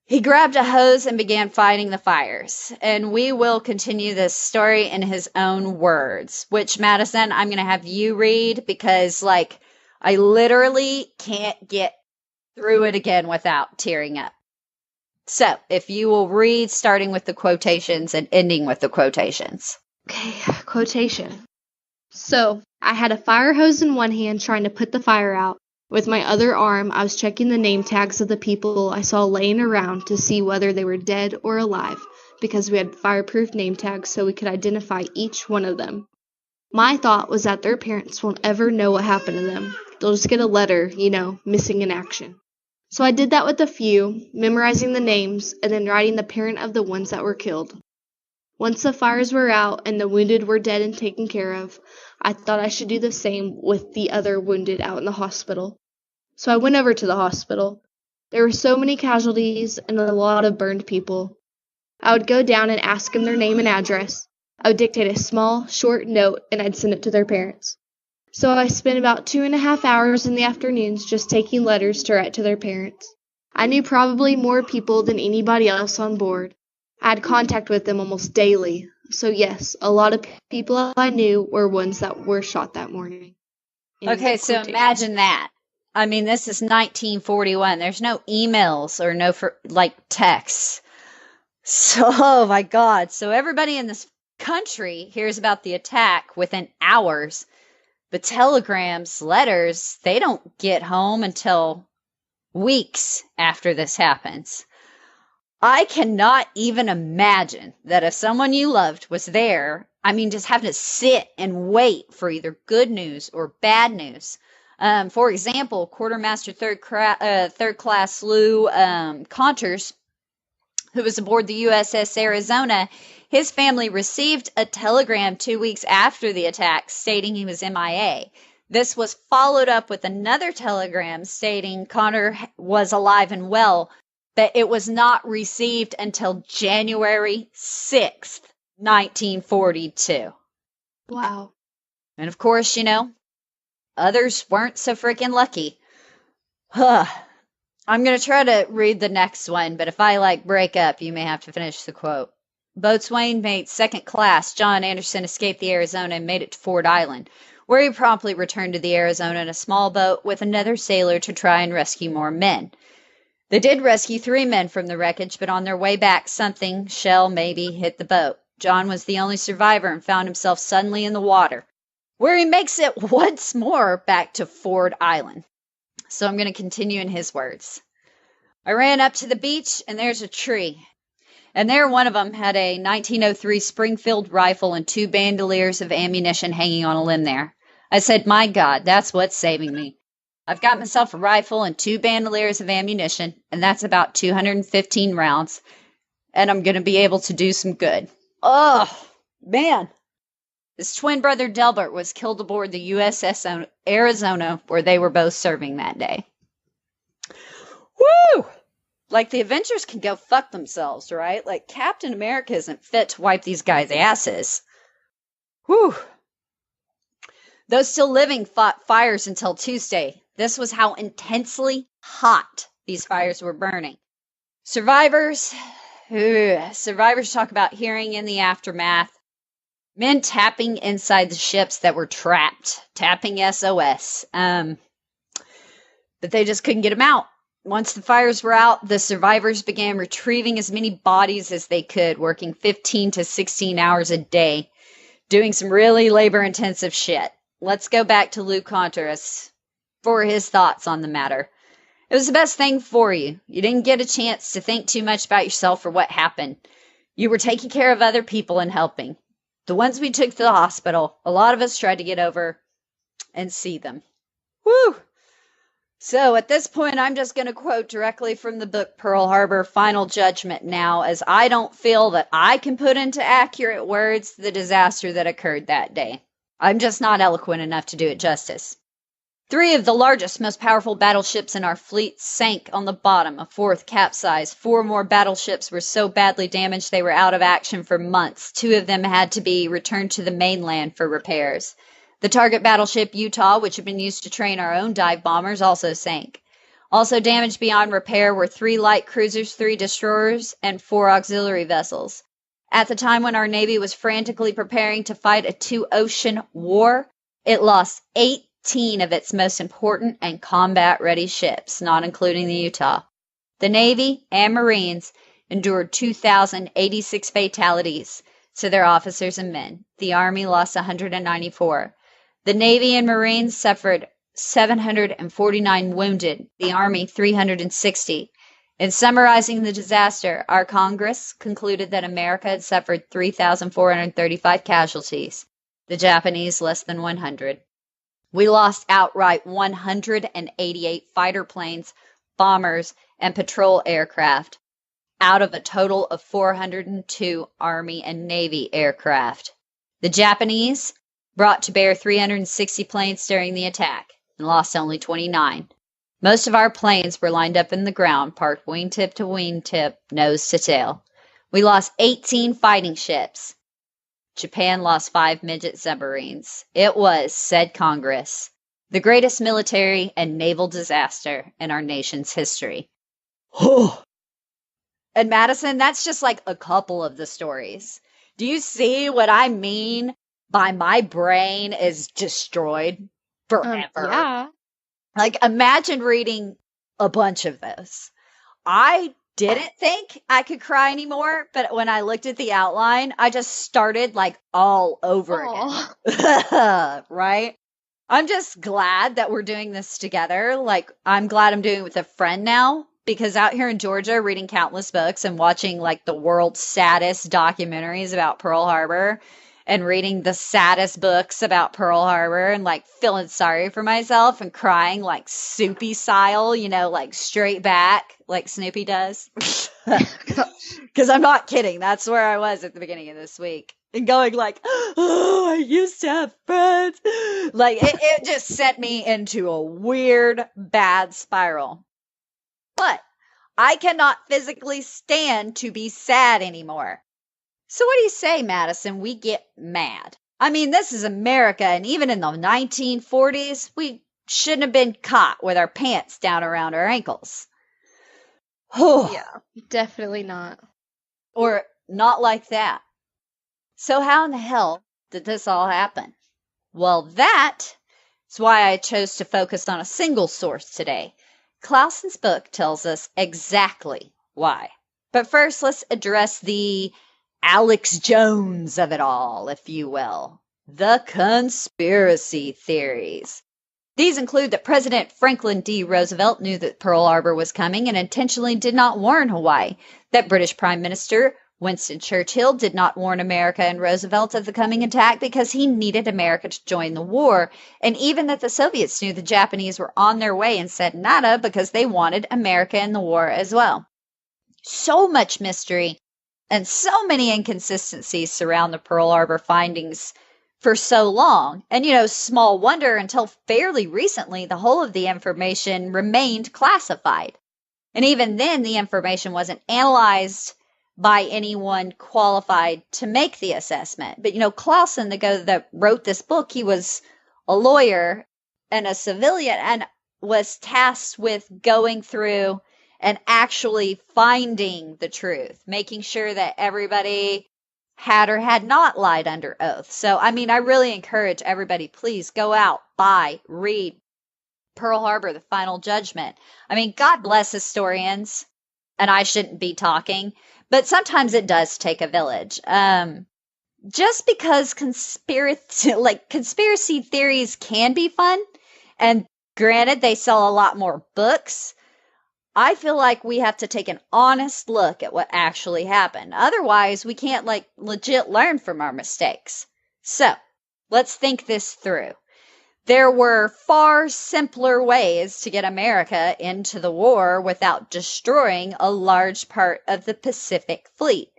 He grabbed a hose and began fighting the fires. And we will continue this story in his own words, which, Madison, I'm going to have you read because, I literally can't get through it again without tearing up. So, if you will read starting with the quotations and ending with the quotations. Okay, quotation. So, I had a fire hose in one hand trying to put the fire out. With my other arm, I was checking the name tags of the people I saw laying around to see whether they were dead or alive, because we had fireproof name tags so we could identify each one of them. My thought was that their parents won't ever know what happened to them. They'll just get a letter, missing in action. So I did that with a few, memorizing the names and then writing the parent of the ones that were killed. Once the fires were out and the wounded were dead and taken care of, I thought I should do the same with the other wounded out in the hospital. So I went over to the hospital. There were so many casualties and a lot of burned people. I would go down and ask them their name and address. I would dictate a small, short note and I'd send it to their parents. So I spent about 2.5 hours in the afternoons just taking letters to write to their parents. I knew probably more people than anybody else on board. I had contact with them almost daily. So yes, a lot of people I knew were ones that were shot that morning. Okay, so quotations. imagine that. I mean, this is 1941. There's no emails or no texts. So, oh my God. So everybody in this country hears about the attack within hours. But telegrams, letters, they don't get home until weeks after this happens. I cannot even imagine that if someone you loved was there, I mean, just having to sit and wait for either good news or bad news. For example, Quartermaster Third Class Lou Conters, who was aboard the USS Arizona, his family received a telegram 2 weeks after the attack stating he was MIA. This was followed up with another telegram stating Connor was alive and well, but it was not received until January 6th, 1942. Wow. And of course, others weren't so freaking lucky. I'm going to try to read the next one, but if I break up, you may have to finish the quote. Boatswain mate second class John Anderson escaped the Arizona and made it to Ford Island, where he promptly returned to the Arizona in a small boat with another sailor to try and rescue more men. They did rescue 3 men from the wreckage, but on their way back, something, shell maybe, hit the boat. John was the only survivor and found himself suddenly in the water, where he makes it once more back to Ford Island. So I'm going to continue in his words. I ran up to the beach, and there's a tree. And there one of them had a 1903 Springfield rifle and 2 bandoliers of ammunition hanging on a limb there. I said, my God, that's what's saving me. I've got myself a rifle and 2 bandoliers of ammunition, and that's about 215 rounds, and I'm going to be able to do some good. Oh, man. His twin brother Delbert was killed aboard the USS Arizona, where they were both serving that day. Woo! The Avengers can go fuck themselves, right? Captain America isn't fit to wipe these guys' asses. Whew. Those still living fought fires until Tuesday. This was how intensely hot these fires were burning. Survivors talk about hearing in the aftermath men tapping inside the ships that were trapped, tapping SOS. But they just couldn't get them out. Once the fires were out, the survivors began retrieving as many bodies as they could, working 15 to 16 hours a day, doing some really labor-intensive shit. Let's go back to Lou Contreras for his thoughts on the matter. It was the best thing for you. You didn't get a chance to think too much about yourself or what happened. You were taking care of other people and helping. The ones we took to the hospital, a lot of us tried to get over and see them. Woo! So at this point, I'm just going to quote directly from the book Pearl Harbor, Final Judgment now, as I don't feel that I can put into accurate words the disaster that occurred that day. I'm just not eloquent enough to do it justice. 3 of the largest, most powerful battleships in our fleet sank on the bottom. A 4th capsized. 4 more battleships were so badly damaged they were out of action for months. 2 of them had to be returned to the mainland for repairs. The target battleship Utah, which had been used to train our own dive bombers, also sank. Also damaged beyond repair were 3 light cruisers, 3 destroyers, and 4 auxiliary vessels. At the time when our Navy was frantically preparing to fight a 2-ocean war, it lost 18 of its most important and combat-ready ships, not including the Utah. The Navy and Marines endured 2,086 fatalities to their officers and men. The Army lost 194. The Navy and Marines suffered 749 wounded, the Army 360. In summarizing the disaster, our Congress concluded that America had suffered 3,435 casualties, the Japanese less than 100. We lost outright 188 fighter planes, bombers, and patrol aircraft, out of a total of 402 Army and Navy aircraft. The Japanese brought to bear 360 planes during the attack and lost only 29. Most of our planes were lined up in the ground, parked wingtip to wingtip, nose to tail. We lost 18 fighting ships. Japan lost 5 midget submarines. It was, said Congress, the greatest military and naval disaster in our nation's history. And Madison, that's just a couple of the stories. Do you see what I mean by my brain is destroyed? forever. Yeah. Like, imagine reading a bunch of those. I didn't think I could cry anymore, but when I looked at the outline, I just started like all over Aw. again. Right? I'm just glad that we're doing this together. Like, I'm glad I'm doing it with a friend now, because out here in Georgia, reading countless books and watching like the world's saddest documentaries about Pearl Harbor and reading the saddest books about Pearl Harbor and like feeling sorry for myself and crying like Soupy style, like straight back like Snoopy does. Because I'm not kidding. That's where I was at the beginning of this week. And going like, oh, I used to have friends. Like, it just sent me into a weird, bad spiral. But I cannot physically stand to be sad anymore. So what do you say, Madison? We get mad. I mean, this is America, and even in the 1940s, we shouldn't have been caught with our pants down around our ankles. Yeah, definitely not. Or not like that. So how in the hell did this all happen? Well, that is why I chose to focus on a single source today. Clausen's book tells us exactly why. But first, let's address the Alex Jones of it all, if you will. The conspiracy theories. These include that President Franklin D. Roosevelt knew that Pearl Harbor was coming and intentionally did not warn Hawaii, that British Prime Minister Winston Churchill did not warn America and Roosevelt of the coming attack because he needed America to join the war, and even that the Soviets knew the Japanese were on their way and said nada because they wanted America in the war as well. So much mystery and so many inconsistencies surround the Pearl Harbor findings for so long. And, small wonder until fairly recently, the whole of the information remained classified. And even then, the information wasn't analyzed by anyone qualified to make the assessment. But, Clausen, the guy that wrote this book, he was a lawyer and a civilian and was tasked with going through and actually finding the truth, making sure that everybody had or had not lied under oath. So, I really encourage everybody, please go out, buy, read Pearl Harbor, The Final Judgment. God bless historians, and I shouldn't be talking, but sometimes it does take a village. Just because conspiracy theories can be fun, and granted, they sell a lot more books, I feel like we have to take an honest look at what actually happened. Otherwise, we can't legit learn from our mistakes. So, let's think this through. There were far simpler ways to get America into the war without destroying a large part of the Pacific Fleet,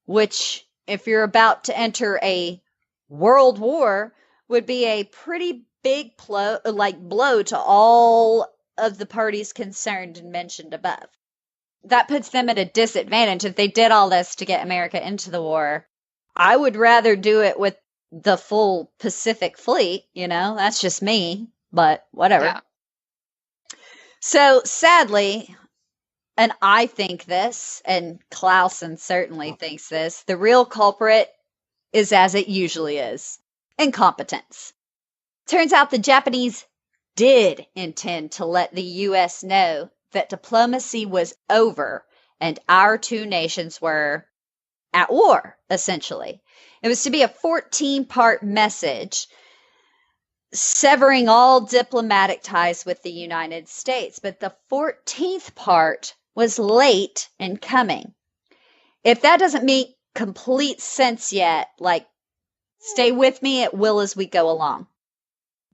which, if you're about to enter a world war, would be a pretty big blow to all of the parties concerned and mentioned above. That puts them at a disadvantage. If they did all this to get America into the war, I would rather do it with the full Pacific Fleet, that's just me, but whatever. Yeah. So sadly, and I think this, and Clausen certainly thinks this, the real culprit is as it usually is, incompetence. Turns out the Japanese did intend to let the U.S. know that diplomacy was over and our two nations were at war, essentially. It was to be a 14-part message severing all diplomatic ties with the United States, but the 14th part was late in coming. If that doesn't make complete sense yet, stay with me, it will as we go along.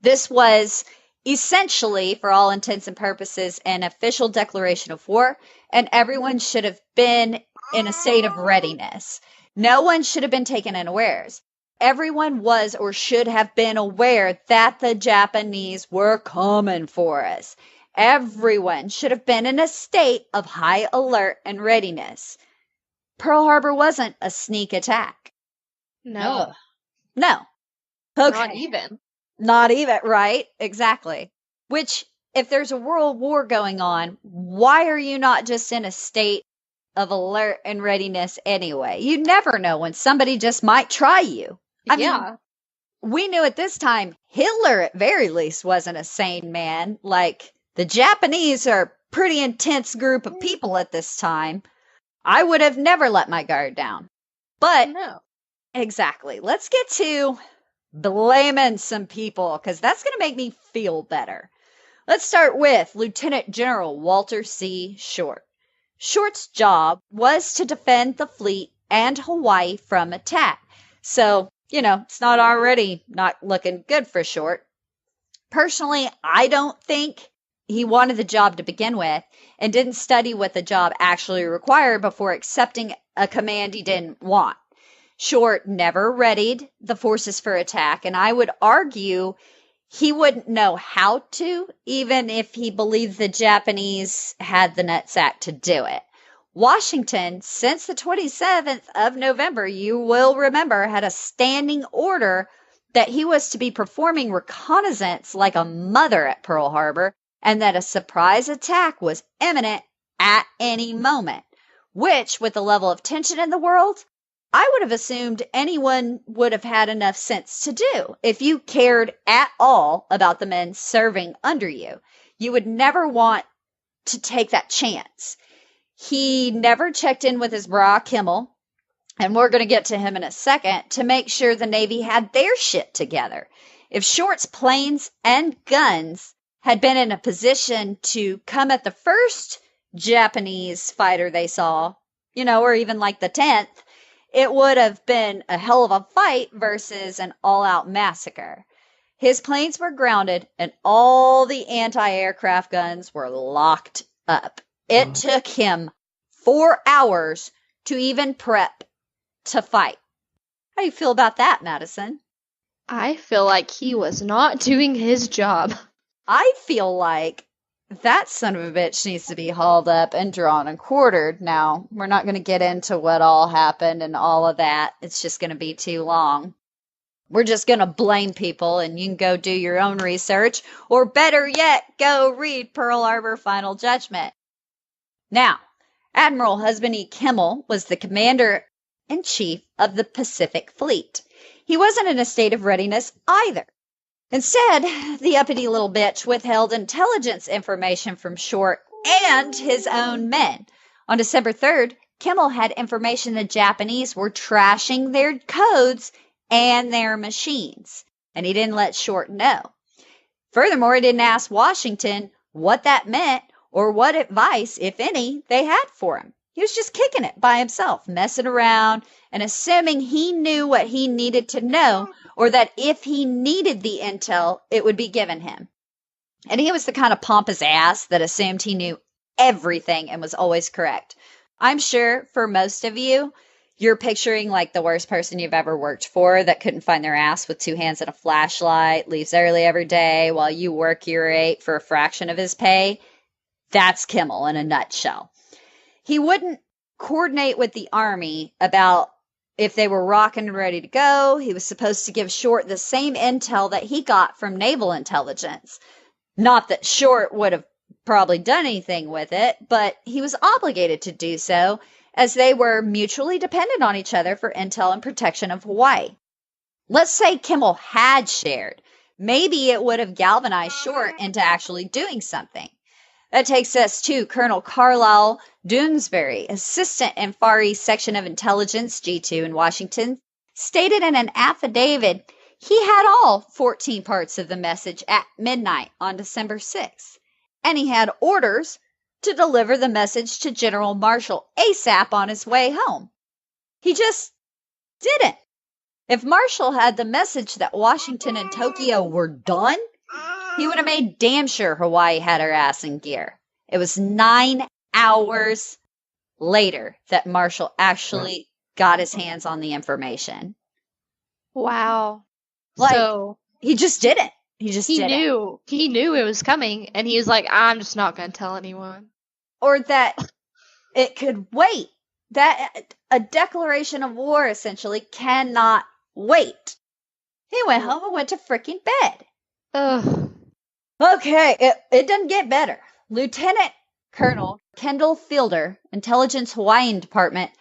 This was essentially, for all intents and purposes, an official declaration of war, and everyone should have been in a state of readiness. No one should have been taken unawares. Everyone was or should have been aware that the Japanese were coming for us. Everyone should have been in a state of high alert and readiness. Pearl Harbor wasn't a sneak attack. No. No. Okay. Not even. Not even, right? Exactly. Which, if there's a world war going on, why are you not just in a state of alert and readiness anyway? You never know when somebody just might try you. I mean, we knew at this time Hitler, at very least, wasn't a sane man. Like, the Japanese are a pretty intense group of people at this time. I would have never let my guard down. But, No. exactly. Let's get to blaming some people, because that's going to make me feel better. Let's start with Lieutenant General Walter C. Short. Short's job was to defend the fleet and Hawaii from attack. So, it's not already not looking good for Short. Personally, I don't think he wanted the job to begin with and didn't study what the job actually required before accepting a command he didn't want. Short never readied the forces for attack, and I would argue he wouldn't know how to, even if he believed the Japanese had the nutsack to do it. Washington, since the 27th of November, you will remember, had a standing order that he was to be performing reconnaissance like a mother at Pearl Harbor, and that a surprise attack was imminent at any moment, which, with the level of tension in the world, I would have assumed anyone would have had enough sense to do. If you cared at all about the men serving under you, you would never want to take that chance. He never checked in with his bra Kimmel, and we're going to get to him in a second, to make sure the Navy had their shit together. If Short's planes and guns had been in a position to come at the first Japanese fighter they saw, or even like the 10th, it would have been a hell of a fight versus an all-out massacre. His planes were grounded, and all the anti-aircraft guns were locked up. It took him 4 hours to even prep to fight. How do you feel about that, Madison? I feel like he was not doing his job. I feel like that son of a bitch needs to be hauled up and drawn and quartered. Now, we're not going to get into what all happened and all of that. It's just going to be too long. We're just going to blame people, and you can go do your own research, or better yet, go read Pearl Harbor Final Judgment. Now, Admiral Husband E. Kimmel was the commander-in-chief of the Pacific Fleet. He wasn't in a state of readiness either. Instead, the uppity little bitch withheld intelligence information from Short and his own men. On December 3rd, Kimmel had information the Japanese were trashing their codes and their machines, and he didn't let Short know. Furthermore, he didn't ask Washington what that meant or what advice, if any, they had for him. He was just kicking it by himself, messing around, and assuming he knew what he needed to know, or that if he needed the intel, it would be given him. And he was the kind of pompous ass that assumed he knew everything and was always correct. I'm sure for most of you, you're picturing like the worst person you've ever worked for that couldn't find their ass with 2 hands and a flashlight, leaves early every day while you work your 8 for a fraction of his pay. That's Kimmel in a nutshell. He wouldn't coordinate with the Army about if they were rocking and ready to go. He was supposed to give Short the same intel that he got from naval intelligence. Not that Short would have probably done anything with it, but he was obligated to do so, as they were mutually dependent on each other for intel and protection of Hawaii. Let's say Kimmel had shared. Maybe it would have galvanized Short into actually doing something. That takes us to Colonel Carlisle Doonesbury, assistant in Far East Section of Intelligence, G2 in Washington, stated in an affidavit he had all 14 parts of the message at midnight on December 6th, and he had orders to deliver the message to General Marshall ASAP on his way home. He just didn't. If Marshall had the message that Washington and Tokyo were done, he would have made damn sure Hawaii had her ass in gear. It was 9 hours later that Marshall actually got his hands on the information. Wow. Like, so he just didn't. He knew it was coming, and he was like, I'm just not going to tell anyone. Or that it could wait. That a declaration of war essentially cannot wait. He went home and went to freaking bed. Ugh. Okay, it doesn't get better. Lieutenant Colonel Kendall Fielder, Intelligence Hawaiian Department,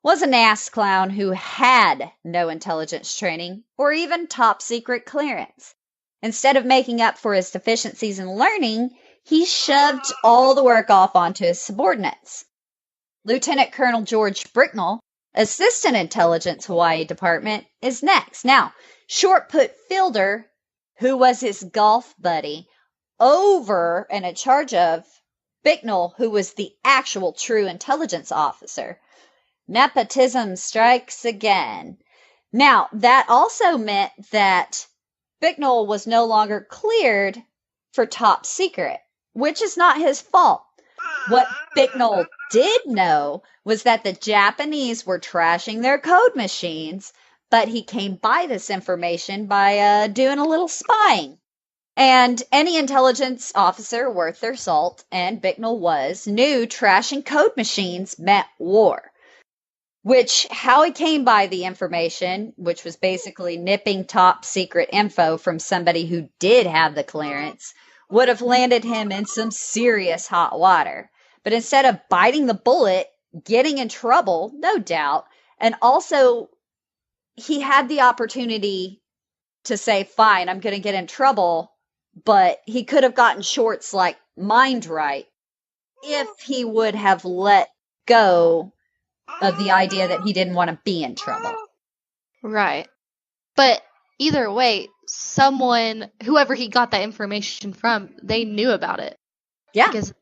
was a NAS clown who had no intelligence training or even top secret clearance. Instead of making up for his deficiencies in learning, he shoved all the work off onto his subordinates. Lieutenant Colonel George Bricknell, Assistant Intelligence Hawaii Department, is next. Now, Short put Fielder, who was his golf buddy, over and in charge of Bicknell, who was the actual true intelligence officer. Nepotism strikes again. Now, that also meant that Bicknell was no longer cleared for top secret, which is not his fault. What Bicknell did know was that the Japanese were trashing their code machines, but he came by this information by doing a little spying. And any intelligence officer worth their salt, and Bicknell knew trashing code machines meant war. How he came by the information, which was basically nipping top secret info from somebody who did have the clearance, would have landed him in some serious hot water. But instead of biting the bullet, getting in trouble, no doubt, and also he had the opportunity to say, fine, I'm going to get in trouble, but he could have gotten Short's mind right if he would have let go of the idea that he didn't want to be in trouble. Right. But either way, whoever he got that information from, they knew about it. Yeah. Because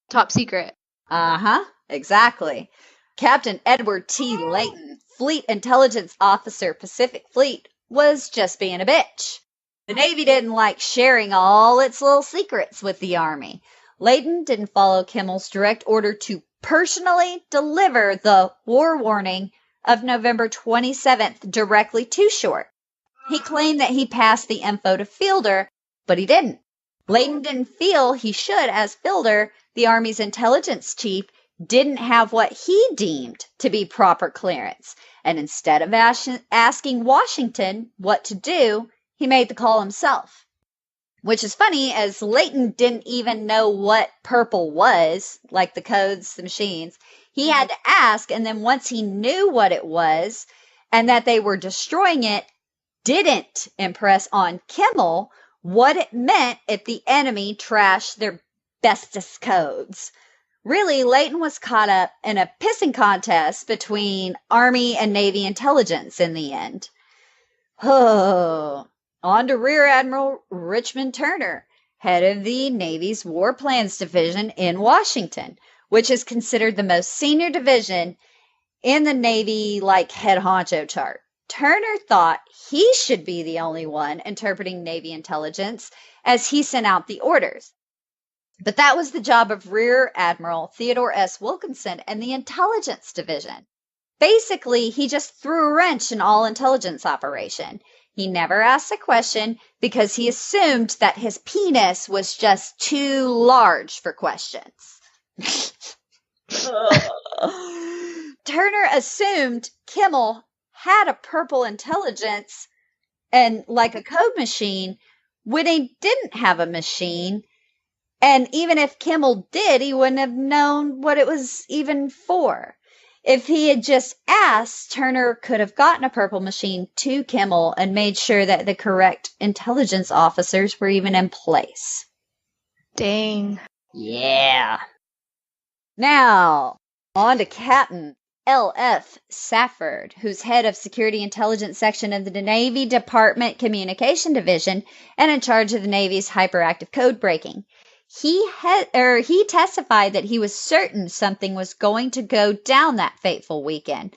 top secret. Uh-huh. Exactly. Captain Edward T. Layton, Fleet Intelligence Officer, Pacific Fleet, was just being a bitch. The Navy didn't like sharing all its little secrets with the Army. Layton didn't follow Kimmel's direct order to personally deliver the war warning of November 27th directly to Short. He claimed that he passed the info to Fielder, but he didn't. Layton didn't feel he should, as Fielder, the Army's intelligence chief, didn't have what he deemed to be proper clearance. And instead of asking Washington what to do, he made the call himself. Which is funny, as Layton didn't even know what purple was, like the codes, the machines. He had to ask, and then once he knew what it was, and that they were destroying it, didn't impress on Kimmel what it meant if the enemy trashed their bestest codes. Really, Layton was caught up in a pissing contest between Army and Navy intelligence in the end. Oh. On to Rear Admiral Richmond Turner, head of the Navy's War Plans Division in Washington, which is considered the most senior division in the Navy, head honcho chart. Turner thought he should be the only one interpreting Navy intelligence, as he sent out the orders. But that was the job of Rear Admiral Theodore S. Wilkinson and the Intelligence Division. Basically, he just threw a wrench in all intelligence operation. He never asked a question because he assumed that his penis was just too large for questions. Turner assumed Kimmel had a purple intelligence and a code machine when he didn't have a machine. And even if Kimmel did, he wouldn't have known what it was even for. If he had just asked, Turner could have gotten a purple machine to Kimmel and made sure that the correct intelligence officers were even in place. Dang. Yeah. Now, on to Captain L.F. Safford, who's head of Security Intelligence Section of the Navy Department Communication Division and in charge of the Navy's hyperactive code breaking. He testified that he was certain something was going to go down that fateful weekend,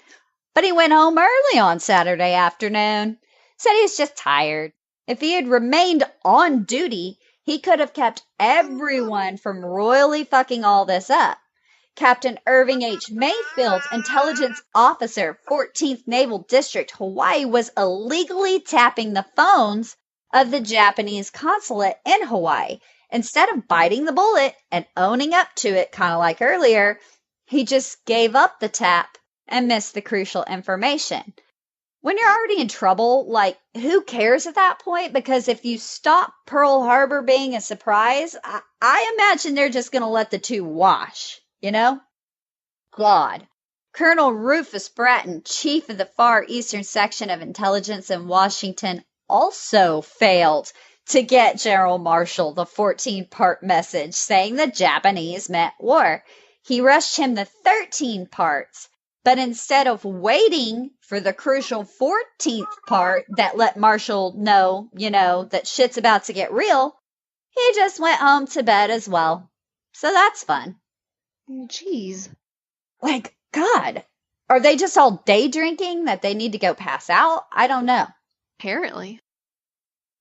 but he went home early on Saturday afternoon. Said he was just tired. If he had remained on duty, he could have kept everyone from royally fucking all this up. Captain Irving H. Mayfield, intelligence officer, 14th Naval District, Hawaii, was illegally tapping the phones of the Japanese consulate in Hawaii. Instead of biting the bullet and owning up to it, kind of like earlier, he just gave up the tap and missed the crucial information. When you're already in trouble, who cares at that point? Because if you stop Pearl Harbor being a surprise, I imagine they're just going to let the two wash, you know? God. Colonel Rufus Bratton, chief of the Far Eastern Section of Intelligence in Washington, also failed to get General Marshall the 14-part message saying the Japanese meant war. He rushed him the 13 parts, but instead of waiting for the crucial 14th part that let Marshall know, that shit's about to get real, he just went home to bed as well. So that's fun. Jeez. Like, God, are they just all day drinking that they need to go pass out? I don't know. Apparently.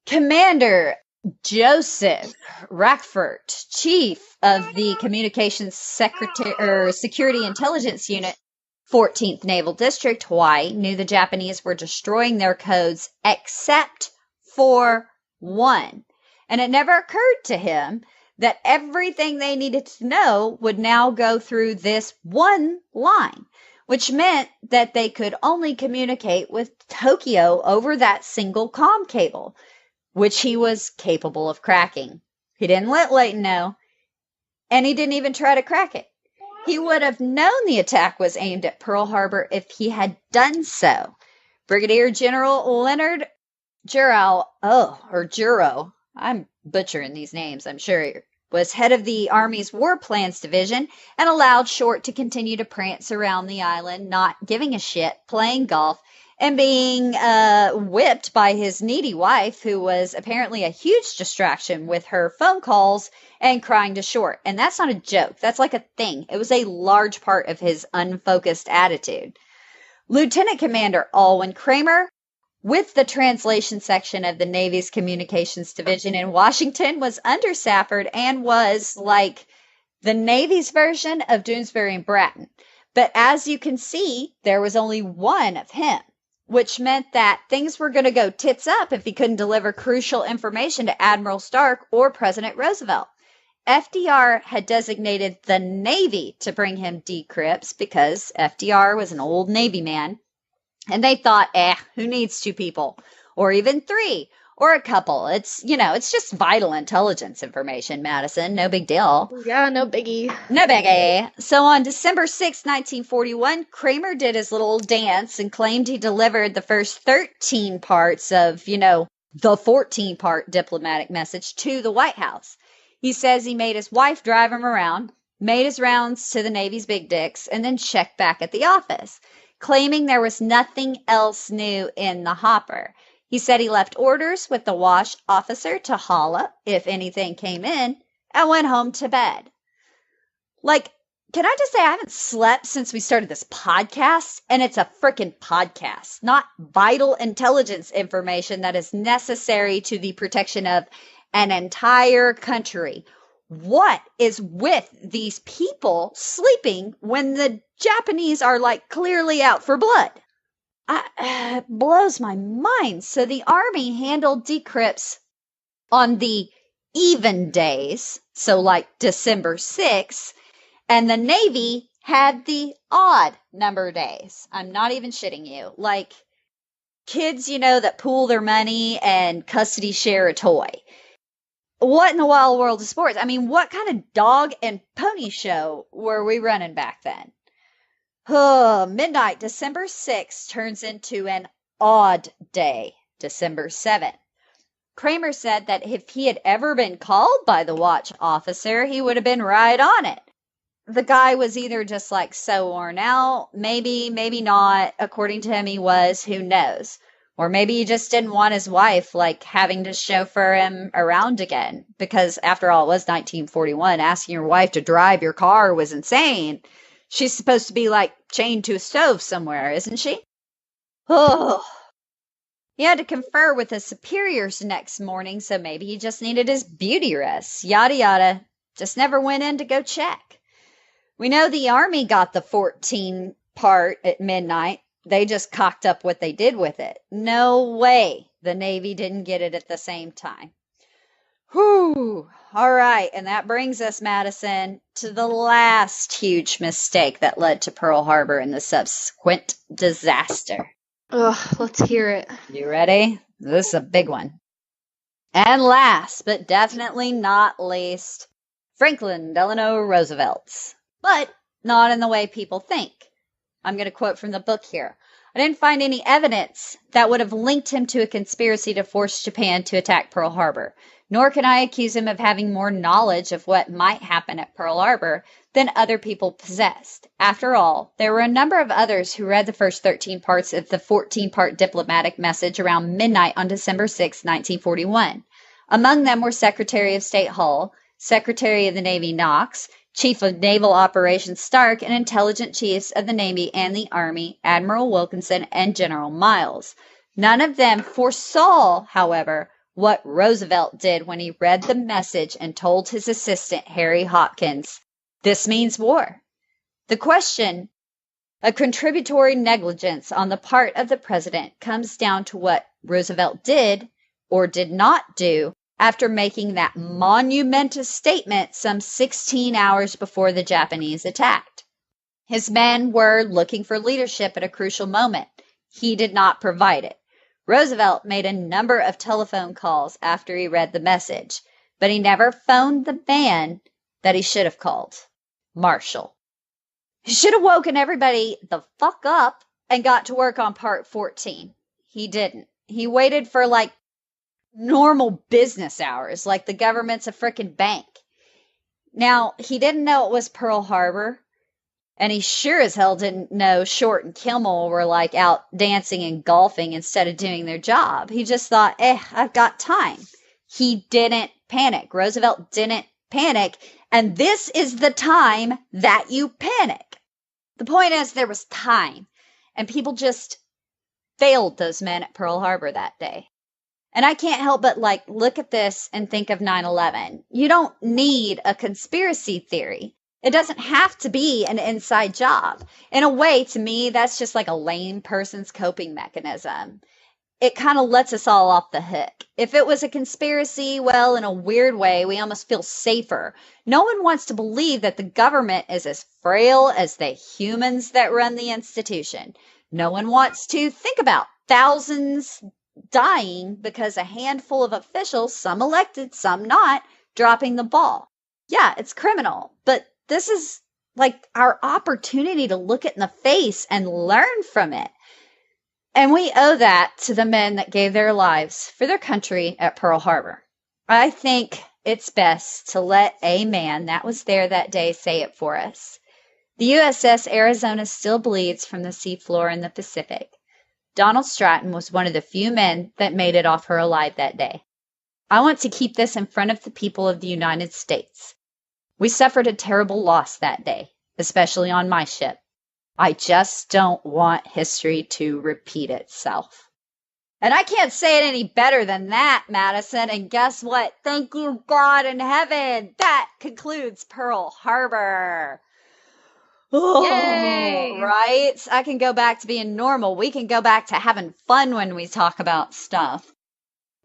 Commander Joseph Rackford, chief of the Communications Security Intelligence Unit, 14th Naval District, Hawaii, knew the Japanese were destroying their codes except for one. And it never occurred to him that everything they needed to know would now go through this one line, which meant that they could only communicate with Tokyo over that single comm cable, which he was capable of cracking. He didn't let Layton know, and he didn't even try to crack it. He would have known the attack was aimed at Pearl Harbor if he had done so. Brigadier General Leonard Juro, I'm butchering these names, I'm sure, was head of the Army's War Plans Division and allowed Short to continue to prance around the island, not giving a shit, playing golf, and being whipped by his needy wife, who was apparently a huge distraction with her phone calls and crying to Short. And that's not a joke. That's like a thing. It was a large part of his unfocused attitude. Lieutenant Commander Alwyn Kramer, with the translation section of the Navy's Communications Division in Washington, was Under Safford and was like the Navy's version of Doonesbury and Bratton. But as you can see, there was only one of him, which meant that things were going to go tits up if he couldn't deliver crucial information to Admiral Stark or President Roosevelt. FDR had designated the Navy to bring him decrypts because FDR was an old Navy man. And they thought, who needs two people? Or even three? Or a couple? It's just vital intelligence information, Madison. No big deal. Yeah, no biggie. No biggie. So on December 6, 1941, Kramer did his little dance and claimed he delivered the first 13 parts of, the 14-part diplomatic message to the White House. He says he made his wife drive him around, made his rounds to the Navy's big dicks, and then checked back at the office, claiming there was nothing else new in the hopper. He said he left orders with the wash officer to holla if anything came in and went home to bed. Like, can I just say I haven't slept since we started this podcast, and it's a frickin' podcast, not vital intelligence information that is necessary to the protection of an entire country. What is with these people sleeping when the Japanese are like clearly out for blood? It blows my mind. So the Army handled decrypts on the even days, so like December 6th, and the Navy had the odd number days. I'm not even shitting you. Like kids, that pool their money and custody share a toy. What in the wild world of sports? I mean, what kind of dog and pony show were we running back then? Midnight, December 6th turns into an odd day, December 7th. Kramer said that if he had ever been called by the watch officer, he would have been right on it. The guy was either just like so worn out, maybe not. According to him, he was, who knows? Or maybe he just didn't want his wife, like, having to chauffeur him around again. Because, after all, it was 1941. Asking your wife to drive your car was insane. She's supposed to be, like, chained to a stove somewhere, isn't she? Oh. He had to confer with his superiors next morning, so maybe he just needed his beauty rest. Yada, yada. Just never went in to go check. We know the Army got the 14 part at midnight. They just cocked up what they did with it. No way the Navy didn't get it at the same time. Whew. All right. And that brings us, Madison, to the last huge mistake that led to Pearl Harbor and the subsequent disaster. Ugh, let's hear it. You ready? This is a big one. And last, but definitely not least, Franklin Delano Roosevelt. But not in the way people think. I'm going to quote from the book here. I didn't find any evidence that would have linked him to a conspiracy to force Japan to attack Pearl Harbor, nor can I accuse him of having more knowledge of what might happen at Pearl Harbor than other people possessed. After all, there were a number of others who read the first 13 parts of the 14-part diplomatic message around midnight on December 6, 1941. Among them were Secretary of State Hull, Secretary of the Navy Knox, Chief of Naval Operations Stark, and Intelligence Chiefs of the Navy and the Army, Admiral Wilkinson and General Miles. None of them foresaw, however, what Roosevelt did when he read the message and told his assistant, Harry Hopkins, "This means war." The question of contributory negligence on the part of the president comes down to what Roosevelt did or did not do after making that monumentous statement some 16 hours before the Japanese attacked. His men were looking for leadership at a crucial moment. He did not provide it. Roosevelt made a number of telephone calls after he read the message, but he never phoned the man that he should have called, Marshall. He should have woken everybody the fuck up and got to work on part 14. He didn't. He waited for like normal business hours, like the government's a frickin' bank. Now, he didn't know it was Pearl Harbor, and he sure as hell didn't know Short and Kimmel were like out dancing and golfing instead of doing their job. He just thought, I've got time. He didn't panic. Roosevelt didn't panic, and this is the time that you panic. The point is, there was time, and people just failed those men at Pearl Harbor that day. And I can't help but look at this and think of 9/11. You don't need a conspiracy theory. It doesn't have to be an inside job. In a way, to me, that's just like a lame person's coping mechanism. It kind of lets us all off the hook. If it was a conspiracy, well, in a weird way, we almost feel safer. No one wants to believe that the government is as frail as the humans that run the institution. No one wants to think about thousands dying because a handful of officials, some elected, some not, dropping the ball. Yeah, it's criminal, but this is like our opportunity to look it in the face and learn from it. And we owe that to the men that gave their lives for their country at Pearl Harbor. I think it's best to let a man that was there that day say it for us. The USS Arizona still bleeds from the seafloor in the Pacific. Donald Stratton was one of the few men that made it off her alive that day. I want to keep this in front of the people of the United States. We suffered a terrible loss that day, especially on my ship. I just don't want history to repeat itself. And I can't say it any better than that, Madison. And guess what? Thank you, God in heaven. That concludes Pearl Harbor. Oh, yay! Right? I can go back to being normal. We can go back to having fun when we talk about stuff.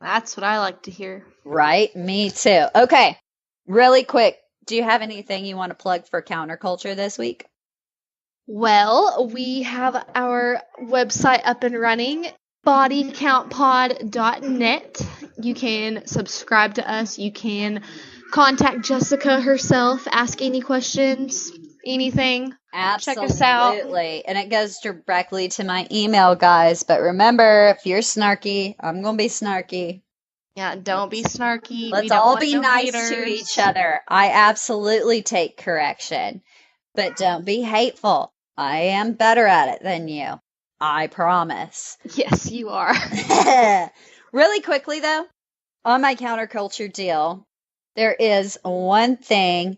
That's what I like to hear. Right? Me too. Okay. Really quick. Do you have anything you want to plug for counterculture this week? Well, we have our website up and running, bodycountpod.net. You can subscribe to us. You can contact Jessica herself, ask any questions, anything. Absolutely. Check us out. And it goes directly to my email, guys. But remember, if you're snarky, I'm going to be snarky. Yeah, don't be snarky. Let's all be nice to each other. I absolutely take correction. But don't be hateful. I am better at it than you. I promise. Yes, you are. Really quickly, though, on my counterculture deal, there is one thing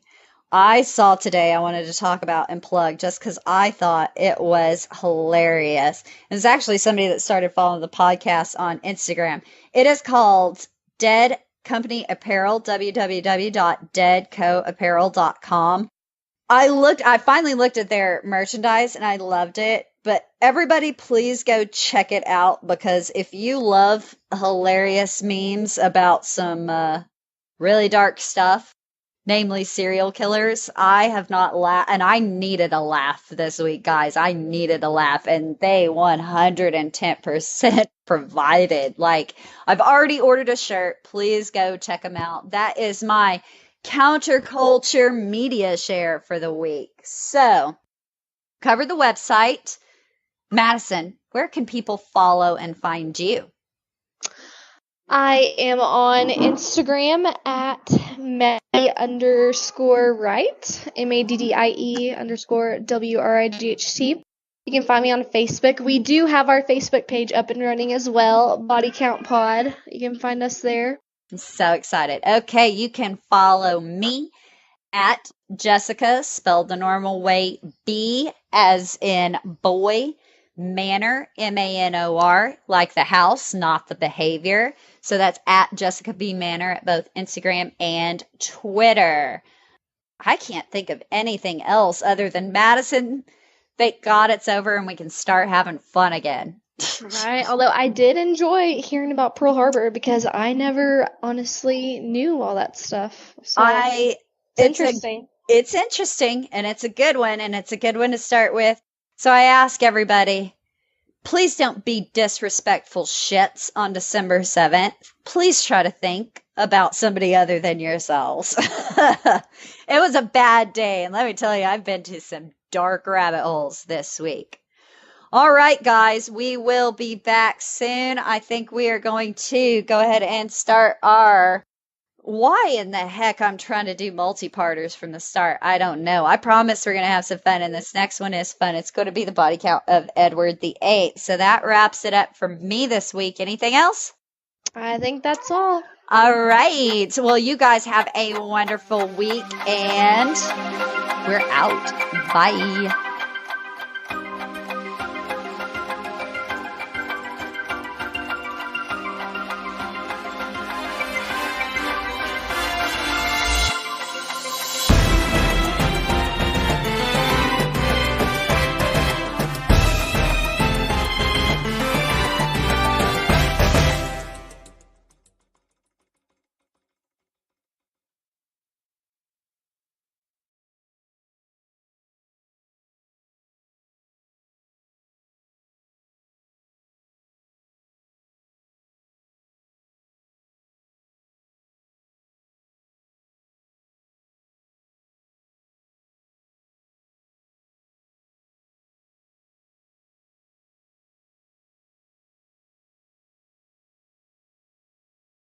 I saw today I wanted to talk about and plug just because I thought it was hilarious. It's actually somebody that started following the podcast on Instagram. It is called Dead Company Apparel, www.deadcoapparel.com. I finally looked at their merchandise and I loved it. But everybody, please go check it out because if you love hilarious memes about some really dark stuff, namely serial killers, I have not laughed, and I needed a laugh this week, guys. I needed a laugh, and they 110% provided. Like, I've already ordered a shirt. Please go check them out. That is my counterculture media share for the week. So, covered the website. Madison, where can people follow and find you? I am on Instagram at Maddie_Wright, MADDIE_WRIGHT. You can find me on Facebook. We do have our Facebook page up and running as well, Body Count Pod. You can find us there. I'm so excited. Okay, you can follow me at Jessica, spelled the normal way, B as in boy, Manor, MANOR, like the house, not the behavior. So that's at Jessica B. Manor at both Instagram and Twitter. I can't think of anything else other than Madison. Thank God it's over and we can start having fun again. Right. Although I did enjoy hearing about Pearl Harbor because I never honestly knew all that stuff. So it's interesting. It's interesting, and it's a good one, and it's a good one to start with. So I ask everybody, please don't be disrespectful shits on December 7th. Please try to think about somebody other than yourselves. It was a bad day, and let me tell you, I've been to some dark rabbit holes this week. All right, guys, we will be back soon. I think we are going to go ahead and start our... Why in the heck I'm trying to do multi-parters from the start, I don't know. I promise we're going to have some fun, and this next one is fun. It's going to be the body count of Edward VIII. So that wraps it up for me this week. Anything else? I think that's all. All right. Well, you guys have a wonderful week, and we're out. Bye.